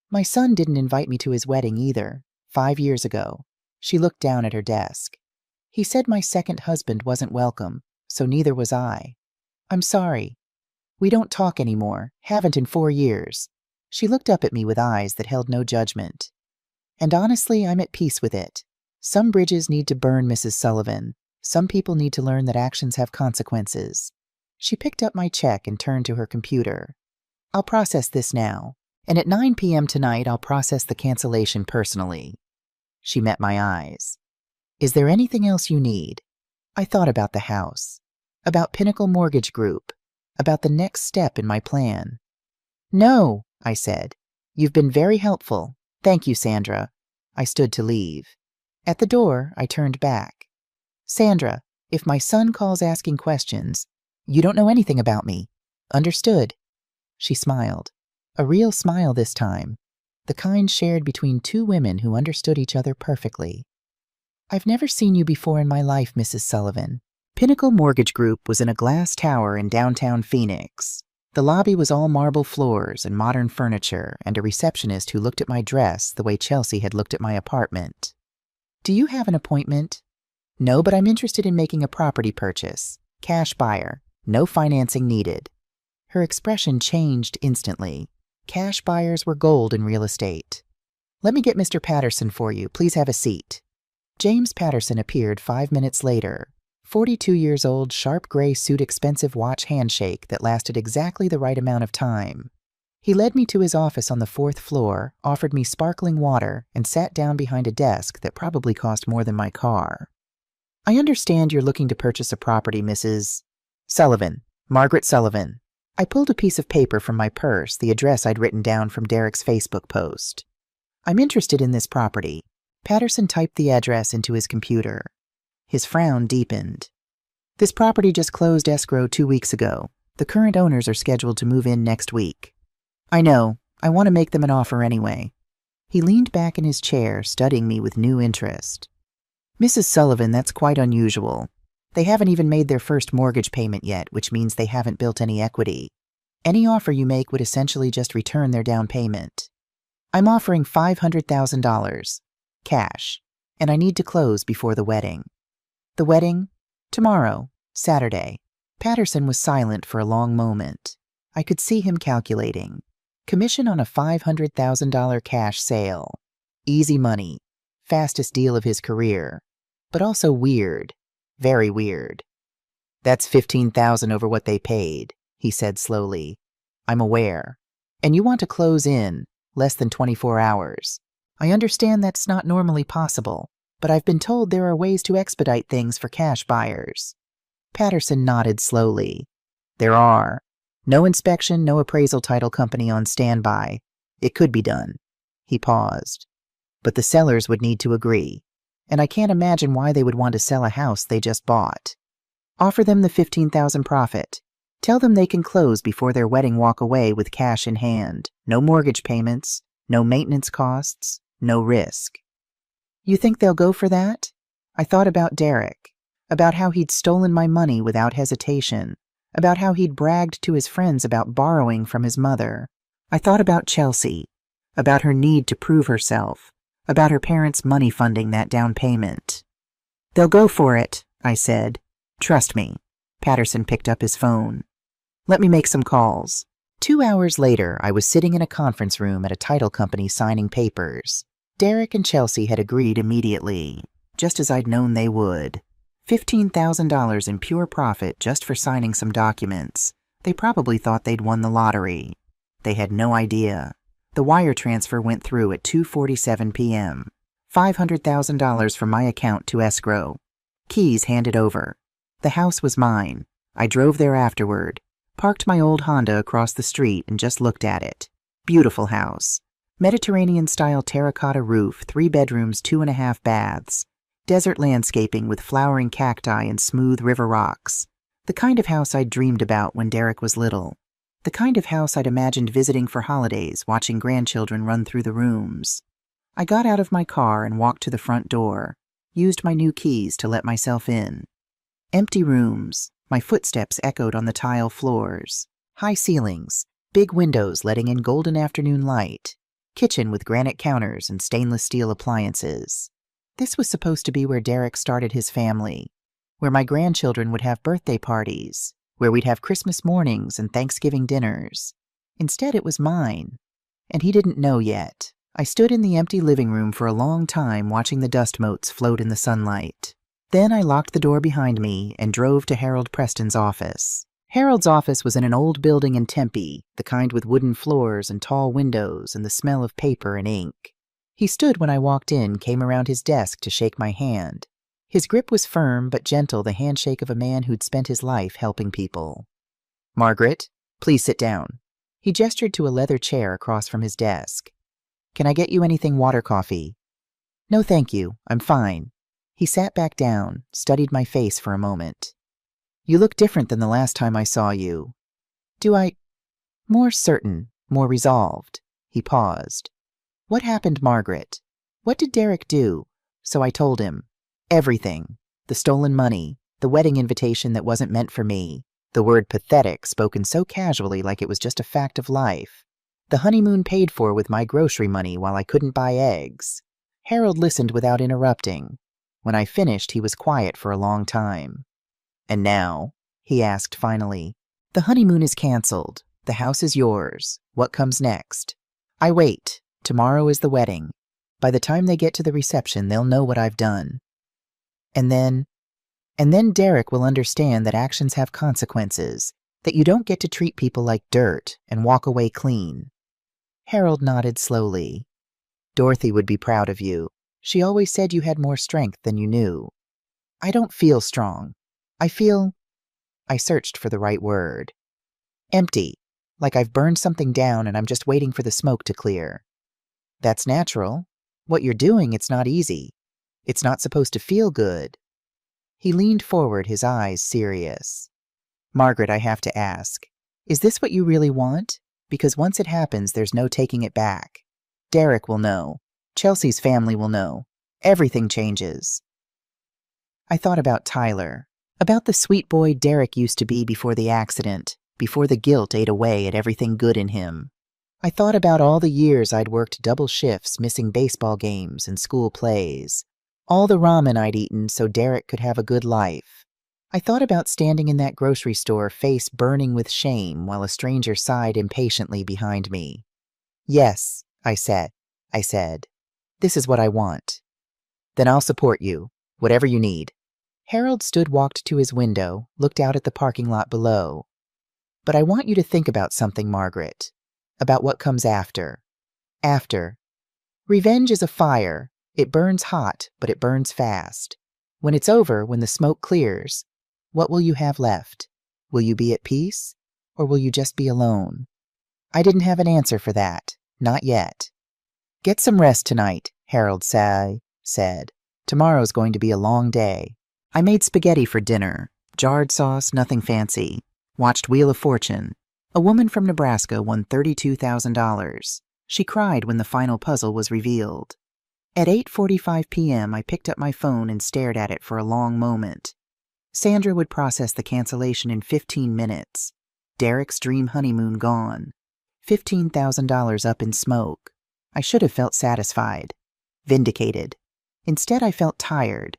My son didn't invite me to his wedding either, 5 years ago. She looked down at her desk. He said my second husband wasn't welcome, so neither was I. I'm sorry. We don't talk anymore, haven't in 4 years. She looked up at me with eyes that held no judgment. And honestly, I'm at peace with it. Some bridges need to burn, Mrs. Sullivan. Some people need to learn that actions have consequences. She picked up my check and turned to her computer. I'll process this now, and at 9 p.m. tonight I'll process the cancellation personally. She met my eyes. Is there anything else you need? I thought about the house, about Pinnacle Mortgage Group, about the next step in my plan. No, I said. You've been very helpful. Thank you, Sandra. I stood to leave. At the door, I turned back. Sandra, if my son calls asking questions, you don't know anything about me. Understood? She smiled. A real smile this time, the kind shared between two women who understood each other perfectly. I've never seen you before in my life, Mrs. Sullivan. Pinnacle Mortgage Group was in a glass tower in downtown Phoenix. The lobby was all marble floors and modern furniture, and a receptionist who looked at my dress the way Chelsea had looked at my apartment. Do you have an appointment? No, but I'm interested in making a property purchase. Cash buyer. No financing needed. Her expression changed instantly. Cash buyers were gold in real estate. Let me get Mr. Patterson for you. Please have a seat. James Patterson appeared 5 minutes later. 42 years old, sharp gray suit, expensive watch handshake that lasted exactly the right amount of time. He led me to his office on the 4th floor, offered me sparkling water, and sat down behind a desk that probably cost more than my car. I understand you're looking to purchase a property, Mrs. Sullivan. Margaret Sullivan. I pulled a piece of paper from my purse, the address I'd written down from Derek's Facebook post. I'm interested in this property. Patterson typed the address into his computer. His frown deepened. This property just closed escrow 2 weeks ago. The current owners are scheduled to move in next week. I know. I want to make them an offer anyway. He leaned back in his chair, studying me with new interest. Mrs. Sullivan, that's quite unusual. They haven't even made their first mortgage payment yet, which means they haven't built any equity. Any offer you make would essentially just return their down payment. I'm offering $500,000, cash, and I need to close before the wedding. The wedding? Tomorrow, Saturday. Patterson was silent for a long moment. I could see him calculating. Commission on a $500,000 cash sale. Easy money. Fastest deal of his career. But also weird. Very weird. That's $15,000 over what they paid, he said slowly. I'm aware. And you want to close in less than 24 hours. I understand that's not normally possible, but I've been told there are ways to expedite things for cash buyers. Patterson nodded slowly. There are. No inspection, no appraisal title company on standby. It could be done. He paused. But the sellers would need to agree, and I can't imagine why they would want to sell a house they just bought. Offer them the $15,000 profit. Tell them they can close before their wedding walk away with cash in hand. No mortgage payments, no maintenance costs, no risk. You think they'll go for that? I thought about Derek, about how he'd stolen my money without hesitation, about how he'd bragged to his friends about borrowing from his mother. I thought about Chelsea, about her need to prove herself, about her parents' money funding that down payment. They'll go for it, I said. Trust me. Patterson picked up his phone. Let me make some calls. 2 hours later, I was sitting in a conference room at a title company signing papers. Derek and Chelsea had agreed immediately, just as I'd known they would. $15,000 in pure profit just for signing some documents. They probably thought they'd won the lottery. They had no idea. The wire transfer went through at 2:47 p.m. $500,000 from my account to escrow. Keys handed over. The house was mine. I drove there afterward, parked my old Honda across the street and just looked at it. Beautiful house. Mediterranean-style terracotta roof, 3 bedrooms, 2.5 baths. Desert landscaping with flowering cacti and smooth river rocks. The kind of house I'd dreamed about when Derek was little. The kind of house I'd imagined visiting for holidays, watching grandchildren run through the rooms. I got out of my car and walked to the front door, used my new keys to let myself in. Empty rooms. My footsteps echoed on the tile floors. High ceilings, big windows letting in golden afternoon light. Kitchen with granite counters and stainless steel appliances. This was supposed to be where Derek started his family, where my grandchildren would have birthday parties, where we'd have Christmas mornings and Thanksgiving dinners. Instead, it was mine. And he didn't know yet. I stood in the empty living room for a long time watching the dust motes float in the sunlight. Then I locked the door behind me and drove to Harold Preston's office. Harold's office was in an old building in Tempe, the kind with wooden floors and tall windows and the smell of paper and ink. He stood when I walked in, came around his desk to shake my hand. His grip was firm but gentle, the handshake of a man who'd spent his life helping people. "Margaret, please sit down." He gestured to a leather chair across from his desk. "Can I get you anything water, coffee?" "No, thank you. I'm fine." He sat back down, studied my face for a moment. "You look different than the last time I saw you." "Do I?" "More certain, more resolved." He paused. "What happened, Margaret? What did Derek do?" So I told him. Everything. The stolen money, the wedding invitation that wasn't meant for me, the word pathetic spoken so casually like it was just a fact of life, the honeymoon paid for with my grocery money while I couldn't buy eggs. Harold listened without interrupting. When I finished, he was quiet for a long time. "And now?" he asked finally. "The honeymoon is canceled. The house is yours. What comes next?" "I wait. Tomorrow is the wedding. By the time they get to the reception, they'll know what I've done. And then Derek will understand that actions have consequences, that you don't get to treat people like dirt and walk away clean." Harold nodded slowly. "Dorothy would be proud of you. She always said you had more strength than you knew." "I don't feel strong. I feel—" I searched for the right word. "Empty, like I've burned something down and I'm just waiting for the smoke to clear." "That's natural. What you're doing, it's not easy. It's not supposed to feel good." He leaned forward, his eyes serious. "Margaret, I have to ask, is this what you really want? Because once it happens, there's no taking it back. Derek will know. Chelsea's family will know. Everything changes." I thought about Tyler, about the sweet boy Derek used to be before the accident, before the guilt ate away at everything good in him. I thought about all the years I'd worked double shifts, missing baseball games and school plays. All the ramen I'd eaten so Derek could have a good life. I thought about standing in that grocery store, face burning with shame, while a stranger sighed impatiently behind me. "Yes," I said. "This is what I want." "Then I'll support you, whatever you need." Harold walked to his window, looked out at the parking lot below. "But I want you to think about something, Margaret. About what comes after. After. Revenge is a fire. It burns hot, but it burns fast. When it's over, when the smoke clears, what will you have left? Will you be at peace? Or will you just be alone?" I didn't have an answer for that. Not yet. "Get some rest tonight," Harold said. "Tomorrow's going to be a long day." I made spaghetti for dinner. Jarred sauce, nothing fancy. Watched Wheel of Fortune. A woman from Nebraska won $32,000. She cried when the final puzzle was revealed. At 8:45 p.m., I picked up my phone and stared at it for a long moment. Sandra would process the cancellation in 15 minutes. Derek's dream honeymoon gone. $15,000 up in smoke. I should have felt satisfied. Vindicated. Instead, I felt tired.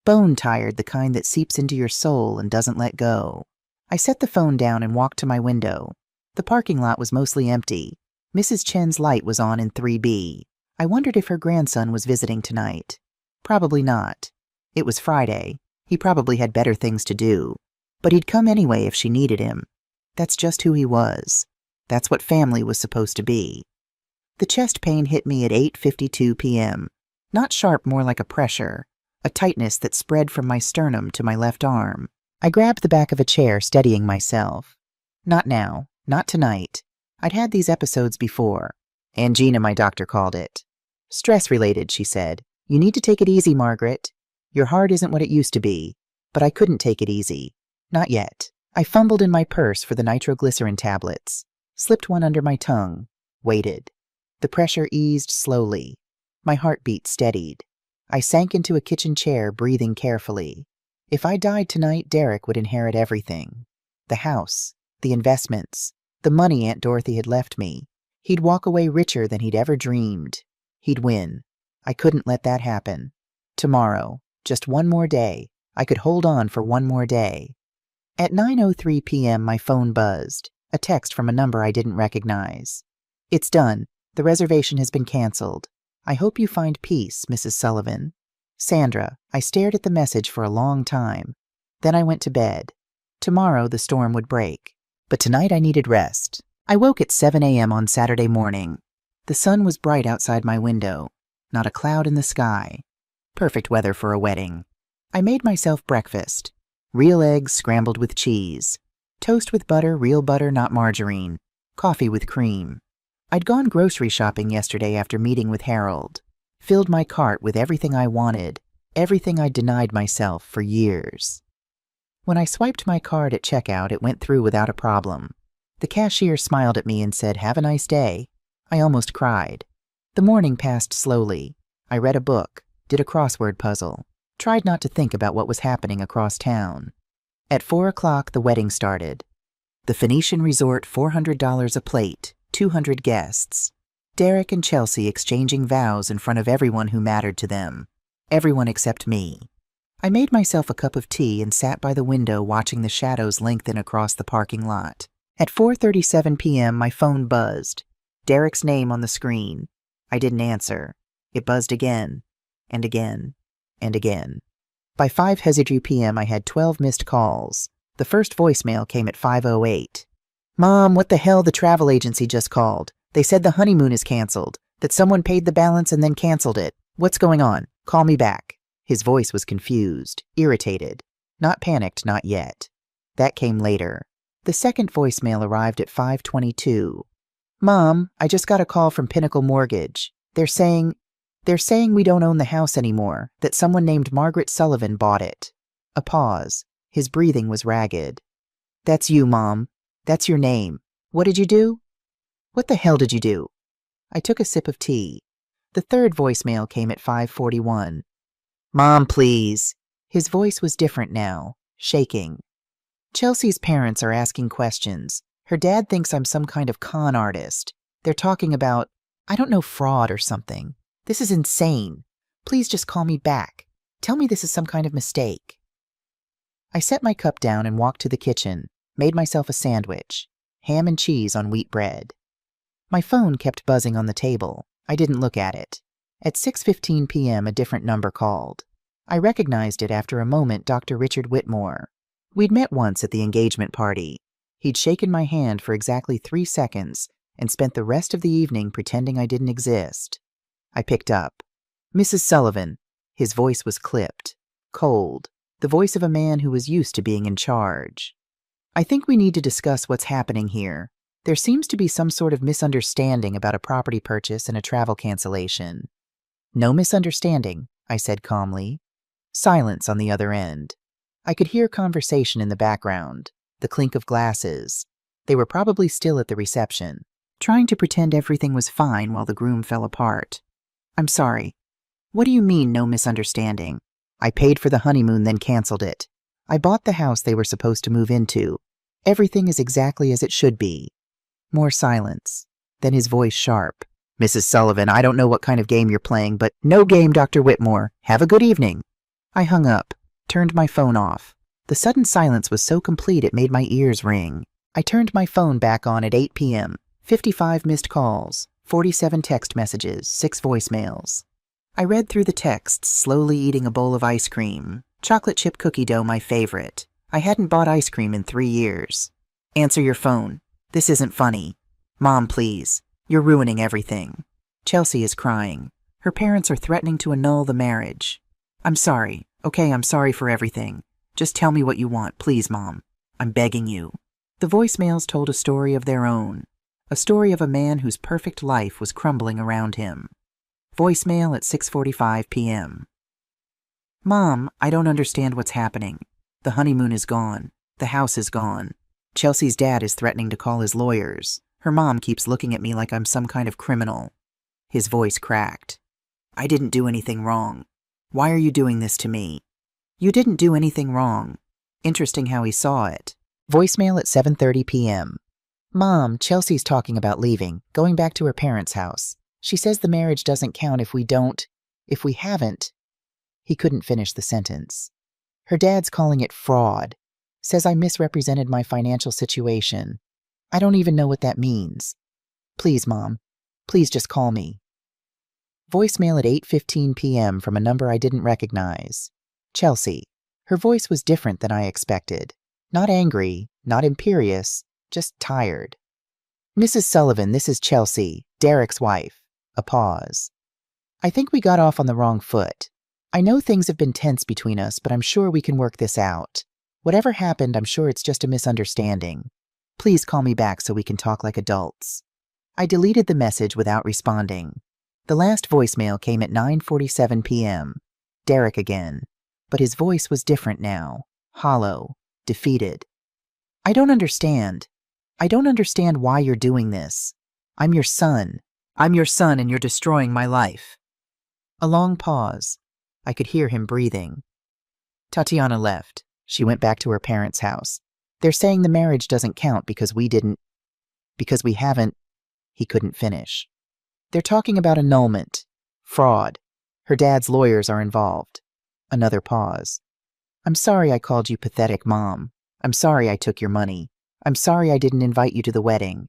Bone-tired, the kind that seeps into your soul and doesn't let go. I set the phone down and walked to my window. The parking lot was mostly empty. Mrs. Chen's light was on in 3B. I wondered if her grandson was visiting tonight. Probably not. It was Friday. He probably had better things to do. But he'd come anyway if she needed him. That's just who he was. That's what family was supposed to be. The chest pain hit me at 8:52 p.m. Not sharp, more like a pressure. A tightness that spread from my sternum to my left arm. I grabbed the back of a chair, steadying myself. Not now. Not tonight. I'd had these episodes before. Angina, my doctor called it. Stress-related, she said. You need to take it easy, Margaret. Your heart isn't what it used to be. But I couldn't take it easy. Not yet. I fumbled in my purse for the nitroglycerin tablets. Slipped one under my tongue. Waited. The pressure eased slowly. My heartbeat steadied. I sank into a kitchen chair, breathing carefully. If I died tonight, Derek would inherit everything. The house, the investments, the money Aunt Dorothy had left me. He'd walk away richer than he'd ever dreamed. He'd win. I couldn't let that happen. Tomorrow, just one more day. I could hold on for one more day. At 9:03 p.m., my phone buzzed. A text from a number I didn't recognize. It's done. The reservation has been canceled. I hope you find peace, Mrs. Sullivan. Sandra. I stared at the message for a long time. Then I went to bed. Tomorrow the storm would break. But tonight I needed rest. I woke at 7 a.m. on Saturday morning. The sun was bright outside my window. Not a cloud in the sky. Perfect weather for a wedding. I made myself breakfast. Real eggs scrambled with cheese. Toast with butter, real butter, not margarine. Coffee with cream. I'd gone grocery shopping yesterday after meeting with Harold. Filled my cart with everything I wanted, everything I'd denied myself for years. When I swiped my card at checkout, it went through without a problem. The cashier smiled at me and said, "Have a nice day." I almost cried. The morning passed slowly. I read a book, did a crossword puzzle, tried not to think about what was happening across town. At 4 o'clock, the wedding started. The Phoenician Resort, $400 a plate, 200 guests. Derek and Chelsea exchanging vows in front of everyone who mattered to them. Everyone except me. I made myself a cup of tea and sat by the window watching the shadows lengthen across the parking lot. At 4:37 p.m., my phone buzzed. Derek's name on the screen. I didn't answer. It buzzed again, and again, and again. By 5:02 p.m., I had 12 missed calls. The first voicemail came at 5:08. "Mom, what the hell? The travel agency just called. They said the honeymoon is canceled, that someone paid the balance and then canceled it. What's going on? Call me back." His voice was confused, irritated. Not panicked, not yet. That came later. The second voicemail arrived at 5:22. "Mom, I just got a call from Pinnacle Mortgage. They're saying we don't own the house anymore, that someone named Margaret Sullivan bought it." A pause. His breathing was ragged. "That's you, Mom. That's your name. What did you do?" "What the hell did you do?" I took a sip of tea. The third voicemail came at 5:41. "Mom, please." His voice was different now, shaking. "Chelsea's parents are asking questions. Her dad thinks I'm some kind of con artist. They're talking about, I don't know, fraud or something. This is insane. Please just call me back. Tell me this is some kind of mistake." I set my cup down and walked to the kitchen, made myself a sandwich, ham and cheese on wheat bread. My phone kept buzzing on the table. I didn't look at it. At 6:15 p.m., a different number called. I recognized it after a moment, Dr. Richard Whitmore. We'd met once at the engagement party. He'd shaken my hand for exactly 3 seconds and spent the rest of the evening pretending I didn't exist. I picked up. "Mrs. Sullivan." His voice was clipped, cold, the voice of a man who was used to being in charge. "I think we need to discuss what's happening here. There seems to be some sort of misunderstanding about a property purchase and a travel cancellation." "No misunderstanding," I said calmly. Silence on the other end. I could hear conversation in the background, the clink of glasses. They were probably still at the reception, trying to pretend everything was fine while the groom fell apart. "I'm sorry. What do you mean, no misunderstanding? I paid for the honeymoon, then canceled it. I bought the house they were supposed to move into. Everything is exactly as it should be." More silence. Then his voice sharp. "Mrs. Sullivan, I don't know what kind of game you're playing, but no game, Dr. Whitmore. Have a good evening." I hung up. Turned my phone off. The sudden silence was so complete it made my ears ring. I turned my phone back on at 8 p.m. 55 missed calls, 47 text messages, 6 voicemails. I read through the texts, slowly eating a bowl of ice cream. Chocolate chip cookie dough, my favorite. I hadn't bought ice cream in 3 years. Answer your phone. This isn't funny. Mom, please. You're ruining everything. Chelsea is crying. Her parents are threatening to annul the marriage. I'm sorry. Okay, I'm sorry for everything. Just tell me what you want, please, Mom. I'm begging you. The voicemails told a story of their own. A story of a man whose perfect life was crumbling around him. Voicemail at 6:45 p.m. Mom, I don't understand what's happening. The honeymoon is gone. The house is gone. Chelsea's dad is threatening to call his lawyers. Her mom keeps looking at me like I'm some kind of criminal. His voice cracked. I didn't do anything wrong. Why are you doing this to me? You didn't do anything wrong. Interesting how he saw it. Voicemail at 7:30 p.m. Mom, Chelsea's talking about leaving, going back to her parents' house. She says the marriage doesn't count if we haven't. He couldn't finish the sentence. Her dad's calling it fraud. Says I misrepresented my financial situation. I don't even know what that means. Please, Mom. Please just call me. Voicemail at 8:15 p.m. from a number I didn't recognize. Chelsea. Her voice was different than I expected. Not angry, not imperious, just tired. Mrs. Sullivan, this is Chelsea, Derek's wife. A pause. I think we got off on the wrong foot. I know things have been tense between us, but I'm sure we can work this out. Whatever happened, I'm sure it's just a misunderstanding. Please call me back so we can talk like adults. I deleted the message without responding. The last voicemail came at 9:47 p.m. Derek again. But his voice was different now. Hollow. Defeated. I don't understand. I don't understand why you're doing this. I'm your son. I'm your son and you're destroying my life. A long pause. I could hear him breathing. Tatiana left. She went back to her parents' house. They're saying the marriage doesn't count because we haven't. He couldn't finish. They're talking about annulment. Fraud. Her dad's lawyers are involved. Another pause. I'm sorry I called you pathetic, Mom. I'm sorry I took your money. I'm sorry I didn't invite you to the wedding.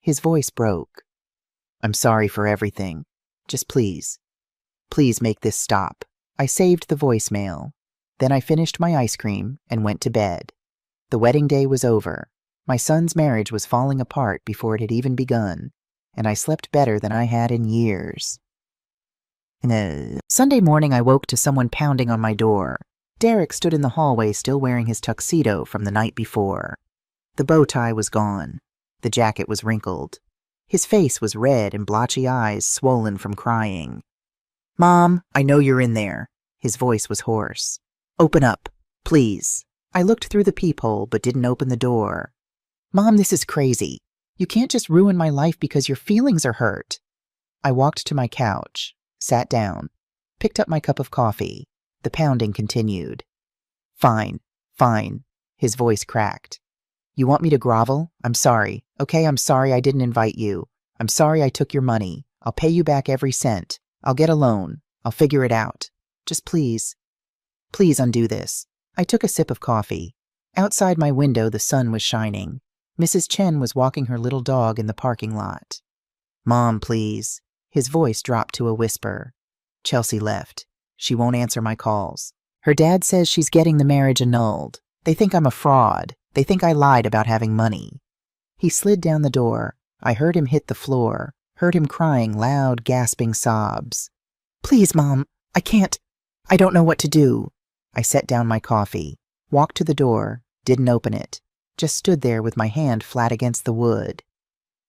His voice broke. I'm sorry for everything. Just please make this stop. I saved the voicemail. Then I finished my ice cream and went to bed. The wedding day was over. My son's marriage was falling apart before it had even begun, and I slept better than I had in years. Sunday morning, I woke to someone pounding on my door. Derek stood in the hallway still wearing his tuxedo from the night before. The bow tie was gone. The jacket was wrinkled. His face was red and blotchy eyes swollen from crying. Mom, I know you're in there. His voice was hoarse. Open up, please. I looked through the peephole but didn't open the door. Mom, this is crazy. You can't just ruin my life because your feelings are hurt. I walked to my couch, sat down, picked up my cup of coffee. The pounding continued. Fine. His voice cracked. You want me to grovel? I'm sorry. Okay, I'm sorry I didn't invite you. I'm sorry I took your money. I'll pay you back every cent. I'll get a loan. I'll figure it out. Just please undo this. I took a sip of coffee. Outside my window, the sun was shining. Mrs. Chen was walking her little dog in the parking lot. Mom, please. His voice dropped to a whisper. Chelsea left. She won't answer my calls. Her dad says she's getting the marriage annulled. They think I'm a fraud. They think I lied about having money. He slid down the door. I heard him hit the floor, heard him crying loud, gasping sobs. Please, Mom, I can't. I don't know what to do. I set down my coffee, walked to the door, didn't open it, just stood there with my hand flat against the wood.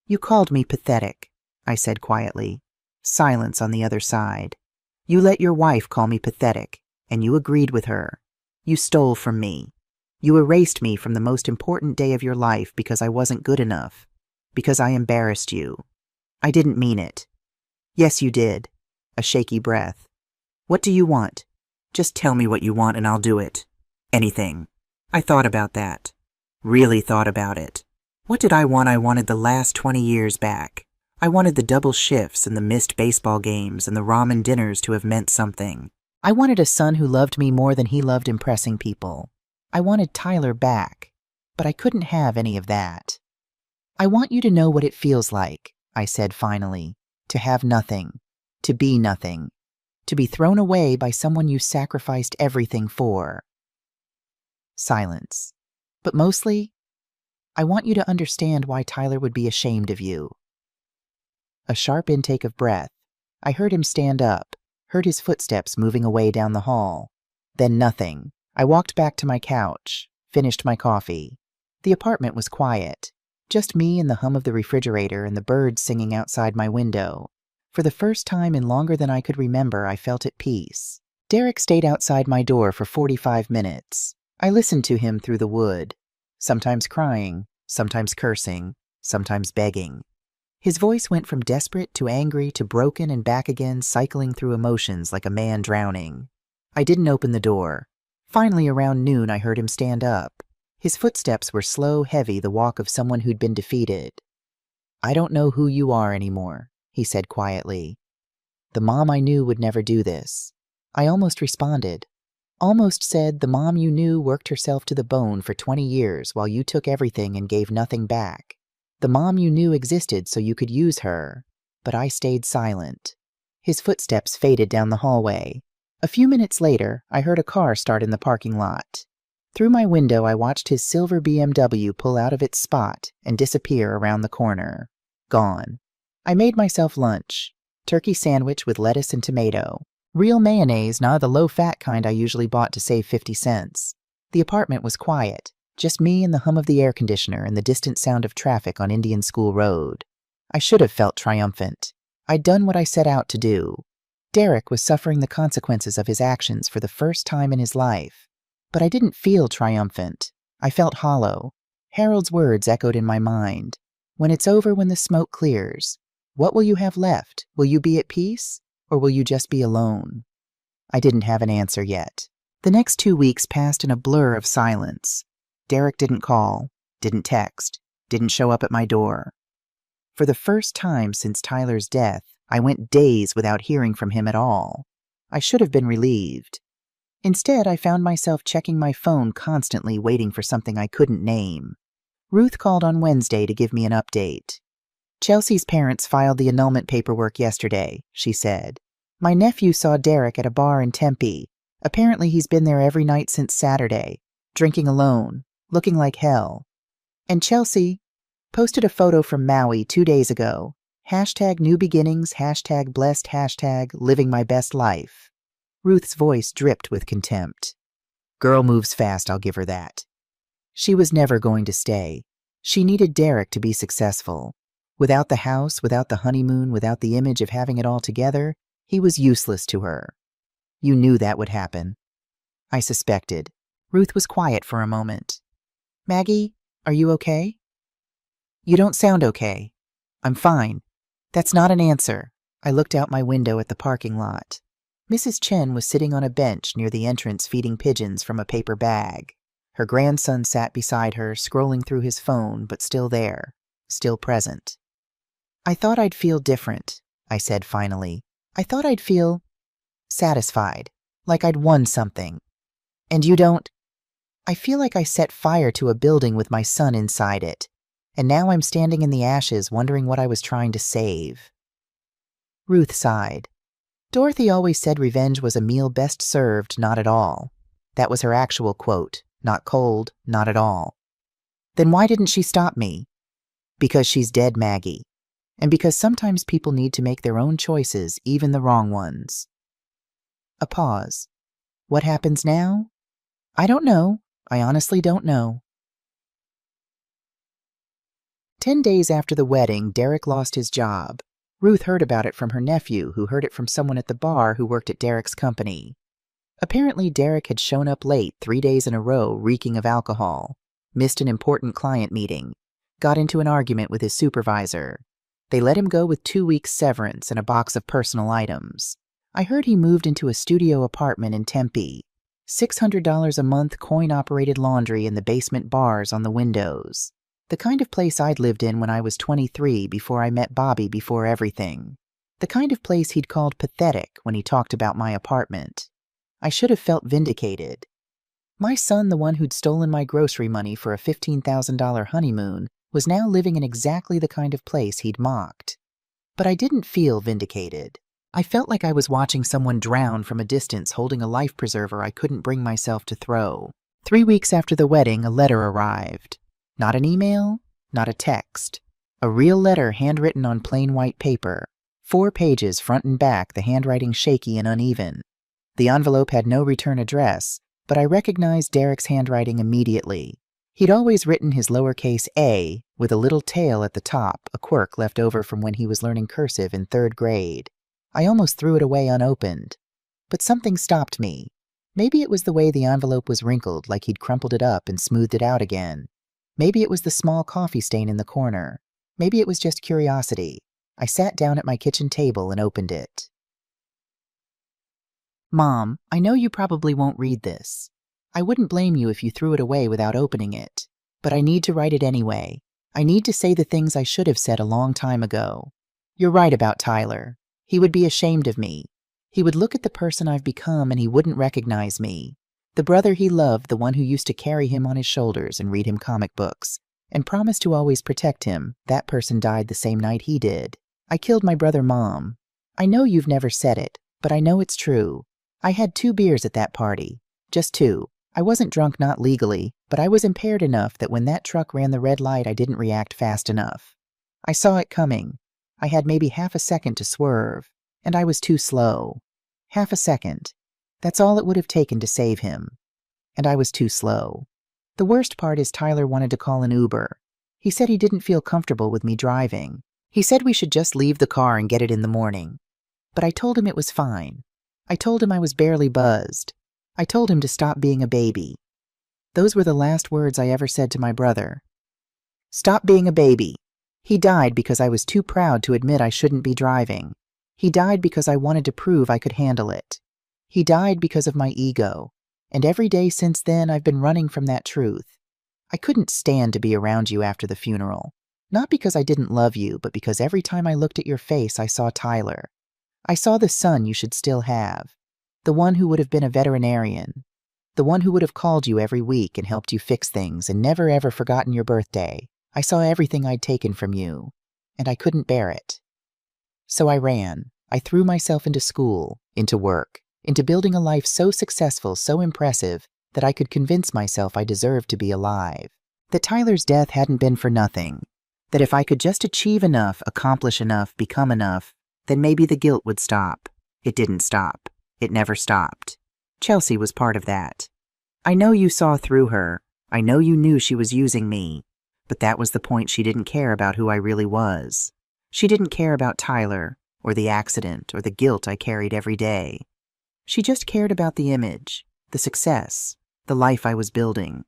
You called me pathetic, I said quietly. Silence on the other side. You let your wife call me pathetic, and you agreed with her. You stole from me. You erased me from the most important day of your life because I wasn't good enough, because I embarrassed you. I didn't mean it. Yes, you did. A shaky breath. What do you want? Just tell me what you want and I'll do it. Anything. I thought about that. Really thought about it. What did I want? I wanted the last 20 years back. I wanted the double shifts and the missed baseball games and the ramen dinners to have meant something. I wanted a son who loved me more than he loved impressing people. I wanted Tyler back, but I couldn't have any of that. I want you to know what it feels like, I said finally, to have nothing, to be nothing, to be thrown away by someone you sacrificed everything for. Silence. But mostly, I want you to understand why Tyler would be ashamed of you. A sharp intake of breath. I heard him stand up, heard his footsteps moving away down the hall. Then nothing. I walked back to my couch, finished my coffee. The apartment was quiet. Just me and the hum of the refrigerator and the birds singing outside my window. For the first time in longer than I could remember, I felt at peace. Derek stayed outside my door for 45 minutes. I listened to him through the wood, sometimes crying, sometimes cursing, sometimes begging. His voice went from desperate to angry to broken and back again, cycling through emotions like a man drowning. I didn't open the door. Finally, around noon, I heard him stand up. His footsteps were slow, heavy, the walk of someone who'd been defeated. "I don't know who you are anymore," he said quietly. "The mom I knew would never do this." I almost responded. Almost said, "The mom you knew worked herself to the bone for 20 years while you took everything and gave nothing back. The mom you knew existed so you could use her." But I stayed silent. His footsteps faded down the hallway. A few minutes later, I heard a car start in the parking lot. Through my window, I watched his silver BMW pull out of its spot and disappear around the corner. Gone. I made myself lunch. Turkey sandwich with lettuce and tomato. Real mayonnaise, not the low-fat kind I usually bought to save 50 cents. The apartment was quiet. Just me and the hum of the air conditioner and the distant sound of traffic on Indian School Road. I should have felt triumphant. I'd done what I set out to do. Derek was suffering the consequences of his actions for the first time in his life. But I didn't feel triumphant. I felt hollow. Harold's words echoed in my mind. "When it's over, when the smoke clears, what will you have left? Will you be at peace? Or will you just be alone?" I didn't have an answer yet. The next 2 weeks passed in a blur of silence. Derek didn't call, didn't text, didn't show up at my door. For the first time since Tyler's death, I went days without hearing from him at all. I should have been relieved. Instead, I found myself checking my phone constantly, waiting for something I couldn't name. Ruth called on Wednesday to give me an update. "Chelsea's parents filed the annulment paperwork yesterday," she said. "My nephew saw Derek at a bar in Tempe. Apparently he's been there every night since Saturday, drinking alone, looking like hell. And Chelsea posted a photo from Maui 2 days ago. #new beginnings, #blessed, #living my best life." Ruth's voice dripped with contempt. Girl moves fast, I'll give her that. She was never going to stay. She needed Derek to be successful. Without the house, without the honeymoon, without the image of having it all together, he was useless to her. You knew that would happen. I suspected. Ruth was quiet for a moment. "Maggie, are you okay?" "You don't sound okay." "I'm fine." "That's not an answer." I looked out my window at the parking lot. Mrs. Chen was sitting on a bench near the entrance feeding pigeons from a paper bag. Her grandson sat beside her, scrolling through his phone, but still there, still present. "I thought I'd feel different," I said finally. "I thought I'd feel satisfied, like I'd won something. And you don't?" "I feel like I set fire to a building with my son inside it, and now I'm standing in the ashes wondering what I was trying to save." Ruth sighed. "Dorothy always said revenge was a meal best served not at all." That was her actual quote. Not cold, not at all. "Then why didn't she stop me?" "Because she's dead, Maggie. And because sometimes people need to make their own choices, even the wrong ones." A pause. "What happens now?" "I don't know. I honestly don't know." 10 days after the wedding, Derek lost his job. Ruth heard about it from her nephew, who heard it from someone at the bar who worked at Derek's company. Apparently, Derek had shown up late 3 days in a row, reeking of alcohol, missed an important client meeting, got into an argument with his supervisor. They let him go with 2 weeks severance and a box of personal items. I heard he moved into a studio apartment in Tempe. $600 a month, coin-operated laundry and the basement bars on the windows. The kind of place I'd lived in when I was 23 before I met Bobby before everything. The kind of place he'd called pathetic when he talked about my apartment. I should have felt vindicated. My son, the one who'd stolen my grocery money for a $15,000 honeymoon, was now living in exactly the kind of place he'd mocked. But I didn't feel vindicated. I felt like I was watching someone drown from a distance holding a life preserver I couldn't bring myself to throw. 3 weeks after the wedding, a letter arrived. Not an email, not a text. A real letter handwritten on plain white paper. 4 pages front and back, the handwriting shaky and uneven. The envelope had no return address, but I recognized Derek's handwriting immediately. He'd always written his lowercase a with a little tail at the top, a quirk left over from when he was learning cursive in 3rd grade. I almost threw it away unopened. But something stopped me. Maybe it was the way the envelope was wrinkled, like he'd crumpled it up and smoothed it out again. Maybe it was the small coffee stain in the corner. Maybe it was just curiosity. I sat down at my kitchen table and opened it. Mom, I know you probably won't read this. I wouldn't blame you if you threw it away without opening it. But I need to write it anyway. I need to say the things I should have said a long time ago. You're right about Tyler. He would be ashamed of me. He would look at the person I've become and he wouldn't recognize me. The brother he loved, the one who used to carry him on his shoulders and read him comic books, and promised to always protect him, that person died the same night he did. I killed my brother, Mom. I know you've never said it, but I know it's true. I had 2 beers at that party. Just 2. I wasn't drunk, not legally, but I was impaired enough that when that truck ran the red light, I didn't react fast enough. I saw it coming. I had maybe half a second to swerve, and I was too slow. Half a second. That's all it would have taken to save him. And I was too slow. The worst part is Tyler wanted to call an Uber. He said he didn't feel comfortable with me driving. He said we should just leave the car and get it in the morning. But I told him it was fine. I told him I was barely buzzed. I told him to stop being a baby. Those were the last words I ever said to my brother. Stop being a baby. He died because I was too proud to admit I shouldn't be driving. He died because I wanted to prove I could handle it. He died because of my ego. And every day since then, I've been running from that truth. I couldn't stand to be around you after the funeral. Not because I didn't love you, but because every time I looked at your face, I saw Tyler. I saw the son you should still have. The one who would have been a veterinarian. The one who would have called you every week and helped you fix things and never ever forgotten your birthday. I saw everything I'd taken from you, and I couldn't bear it. So I ran. I threw myself into school, into work, into building a life so successful, so impressive, that I could convince myself I deserved to be alive. That Tyler's death hadn't been for nothing. That if I could just achieve enough, accomplish enough, become enough, then maybe the guilt would stop. It didn't stop. It never stopped. Chelsea was part of that. I know you saw through her. I know you knew she was using me. But that was the point. She didn't care about who I really was. She didn't care about Tyler, or the accident, or the guilt I carried every day. She just cared about the image, the success, the life I was building.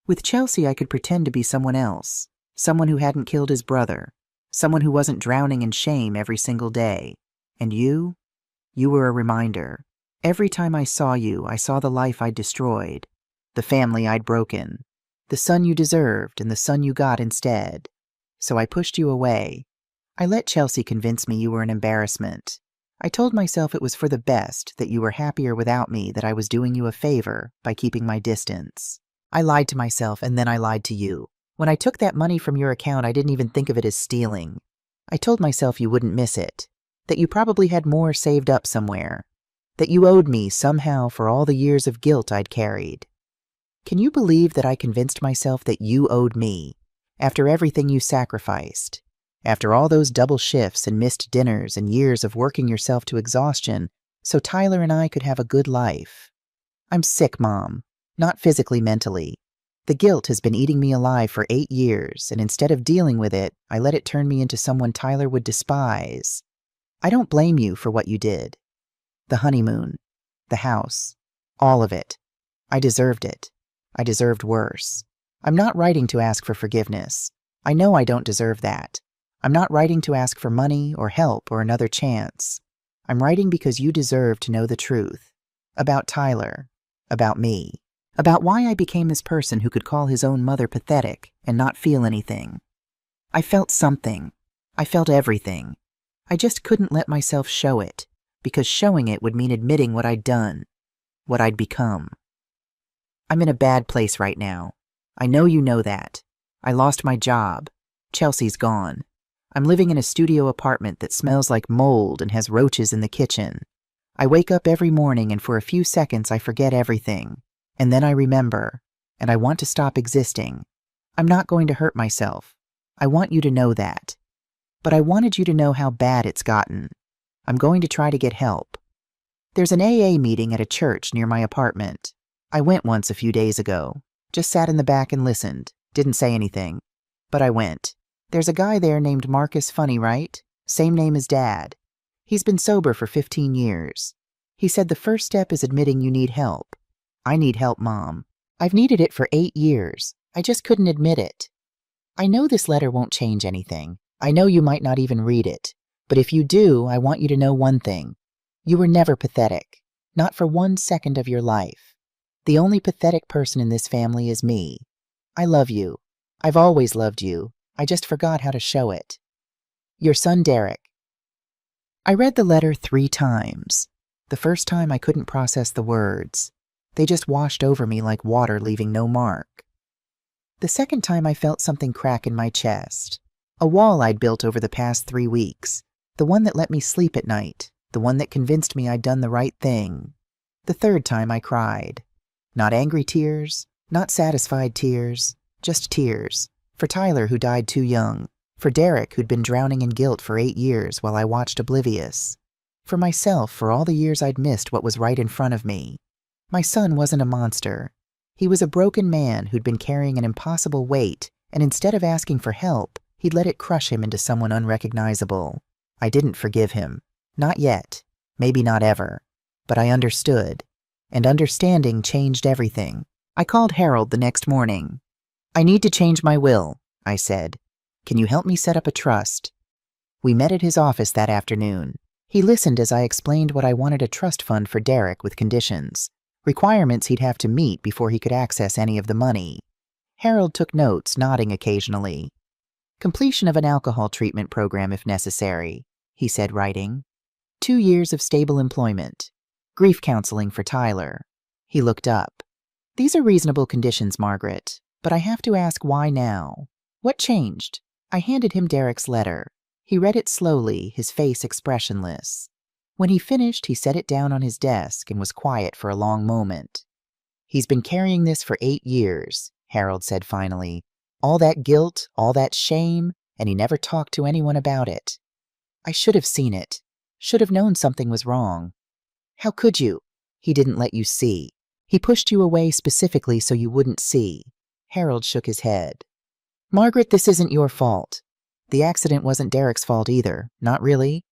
With Chelsea, I could pretend to be someone else, someone who hadn't killed his brother, someone who wasn't drowning in shame every single day. And you were a reminder. Every time I saw you, I saw the life I'd destroyed, the family I'd broken, the son you deserved and the son you got instead. So I pushed you away. I let Chelsea convince me you were an embarrassment. I told myself it was for the best, that you were happier without me, that I was doing you a favor by keeping my distance. I lied to myself, and then I lied to you. When I took that money from your account, I didn't even think of it as stealing. I told myself you wouldn't miss it, that you probably had more saved up somewhere, that you owed me somehow for all the years of guilt I'd carried. Can you believe that I convinced myself that you owed me, after everything you sacrificed? After all those double shifts and missed dinners and years of working yourself to exhaustion so Tyler and I could have a good life. I'm sick, Mom. Not physically, mentally. The guilt has been eating me alive for 8 years, and instead of dealing with it, I let it turn me into someone Tyler would despise. I don't blame you for what you did. The honeymoon, the house, all of it. I deserved it. I deserved worse. I'm not writing to ask for forgiveness. I know I don't deserve that. I'm not writing to ask for money or help or another chance. I'm writing because you deserve to know the truth. About Tyler. About me. About why I became this person who could call his own mother pathetic and not feel anything. I felt something. I felt everything. I just couldn't let myself show it, because showing it would mean admitting what I'd done. what I'd become. I'm in a bad place right now. I know you know that. I lost my job. Chelsea's gone. I'm living in a studio apartment that smells like mold and has roaches in the kitchen. I wake up every morning and for a few seconds I forget everything. And then I remember. And I want to stop existing. I'm not going to hurt myself. I want you to know that. But I wanted you to know how bad it's gotten. I'm going to try to get help. There's an AA meeting at a church near my apartment. I went once a few days ago. Just sat in the back and listened. Didn't say anything. But I went. There's a guy there named Marcus, funny, right? Same name as Dad. He's been sober for 15 years. He said the first step is admitting you need help. I need help, Mom. I've needed it for 8 years. I just couldn't admit it. I know this letter won't change anything. I know you might not even read it. But if you do, I want you to know one thing. You were never pathetic. Not for 1 second of your life. The only pathetic person in this family is me. I love you. I've always loved you. I just forgot how to show it. Your son, Derek. I read the letter 3 times. The first time I couldn't process the words. They just washed over me like water leaving no mark. The second time I felt something crack in my chest. A wall I'd built over the past 3 weeks. The one that let me sleep at night. The one that convinced me I'd done the right thing. The third time I cried. Not angry tears, not satisfied tears, just tears. For Tyler, who died too young. For Derek, who'd been drowning in guilt for 8 years while I watched oblivious. For myself, for all the years I'd missed what was right in front of me. My son wasn't a monster. He was a broken man who'd been carrying an impossible weight, and instead of asking for help, he'd let it crush him into someone unrecognizable. I didn't forgive him. Not yet. Maybe not ever. But I understood. And understanding changed everything. I called Harold the next morning. I need to change my will, I said. Can you help me set up a trust? We met at his office that afternoon. He listened as I explained what I wanted: a trust fund for Derek with conditions. Requirements he'd have to meet before he could access any of the money. Harold took notes, nodding occasionally. Completion of an alcohol treatment program if necessary, he said, writing. 2 years of stable employment. Grief counseling for Tyler. He looked up. These are reasonable conditions, Margaret, but I have to ask, why now? What changed? I handed him Derek's letter. He read it slowly, his face expressionless. When he finished, he set it down on his desk and was quiet for a long moment. He's been carrying this for 8 years, Harold said finally. All that guilt, all that shame, and he never talked to anyone about it. I should have seen it. Should have known something was wrong. How could you? He didn't let you see. He pushed you away specifically so you wouldn't see. Harold shook his head. Margaret, this isn't your fault. The accident wasn't Derek's fault either, not really.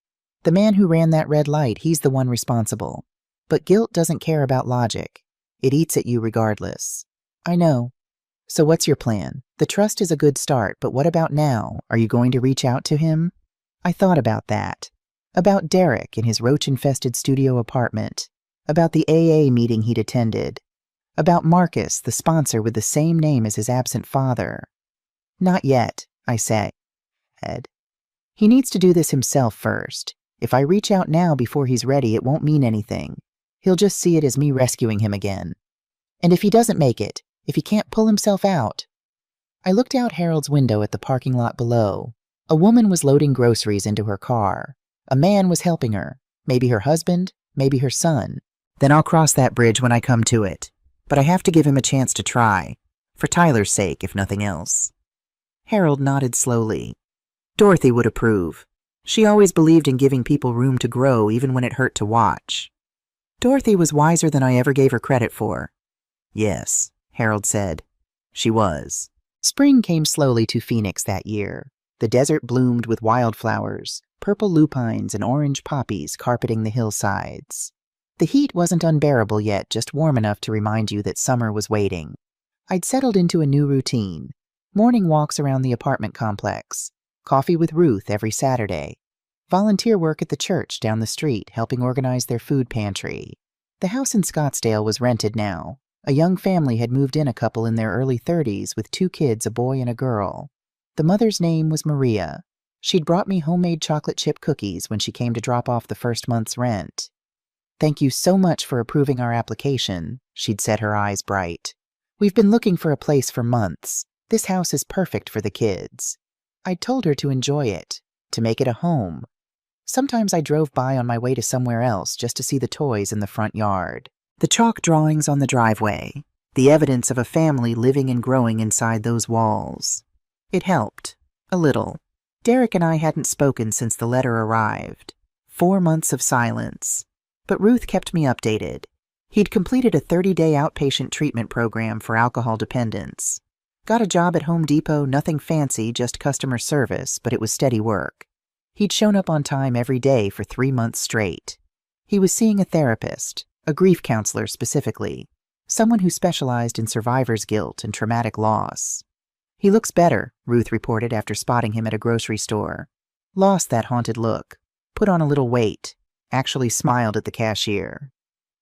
The man who ran that red light, he's the one responsible. But guilt doesn't care about logic. It eats at you regardless. I know. So what's your plan? The trust is a good start, but what about now? Are you going to reach out to him? I thought about that. About Derek in his roach-infested studio apartment. About the AA meeting he'd attended. About Marcus, the sponsor with the same name as his absent father. Not yet, I said. He needs to do this himself first. If I reach out now before he's ready, it won't mean anything. He'll just see it as me rescuing him again. And if he doesn't make it, if he can't pull himself out... I looked out Harold's window at the parking lot below. A woman was loading groceries into her car. A man was helping her. Maybe her husband, maybe her son. Then I'll cross that bridge when I come to it. But I have to give him a chance to try. For Tyler's sake, if nothing else. Harold nodded slowly. Dorothy would approve. She always believed in giving people room to grow even when it hurt to watch. Dorothy was wiser than I ever gave her credit for. Yes, Harold said. She was. Spring came slowly to Phoenix that year. The desert bloomed with wildflowers, purple lupines and orange poppies carpeting the hillsides. The heat wasn't unbearable yet, just warm enough to remind you that summer was waiting. I'd settled into a new routine. Morning walks around the apartment complex. Coffee with Ruth every Saturday. Volunteer work at the church down the street, helping organize their food pantry. The house in Scottsdale was rented now. A young family had moved in, a couple in their early 30s with 2 kids, a boy and a girl. The mother's name was Maria. She'd brought me homemade chocolate chip cookies when she came to drop off the first month's rent. Thank you so much for approving our application, she'd said, her eyes bright. We've been looking for a place for months. This house is perfect for the kids. I'd told her to enjoy it, to make it a home. Sometimes I drove by on my way to somewhere else just to see the toys in the front yard. The chalk drawings on the driveway, the evidence of a family living and growing inside those walls. It helped. A little. Derek and I hadn't spoken since the letter arrived. 4 months of silence. But Ruth kept me updated. He'd completed a 30-day outpatient treatment program for alcohol dependence. Got a job at Home Depot, nothing fancy, just customer service, but it was steady work. He'd shown up on time every day for 3 months straight. He was seeing a therapist, a grief counselor specifically, someone who specialized in survivor's guilt and traumatic loss. He looks better, Ruth reported after spotting him at a grocery store. Lost that haunted look, put on a little weight, actually smiled at the cashier.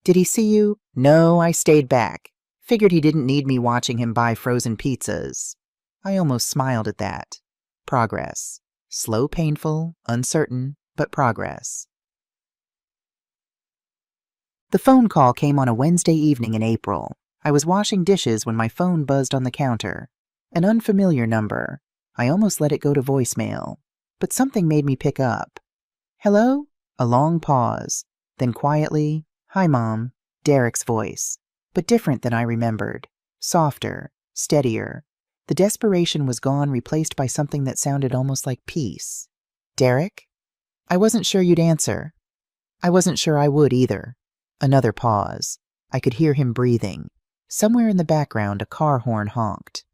Did he see you? No, I stayed back. Figured he didn't need me watching him buy frozen pizzas. I almost smiled at that. Progress. Slow, painful, uncertain, but progress. The phone call came on a Wednesday evening in April. I was washing dishes when my phone buzzed on the counter. An unfamiliar number. I almost let it go to voicemail, but something made me pick up. Hello? A long pause. Then quietly, "Hi, Mom," Derek's voice, but different than I remembered. Softer, steadier. The desperation was gone, replaced by something that sounded almost like peace. "Derek?" I wasn't sure you'd answer. I wasn't sure I would either. Another pause. I could hear him breathing. Somewhere in the background, a car horn honked.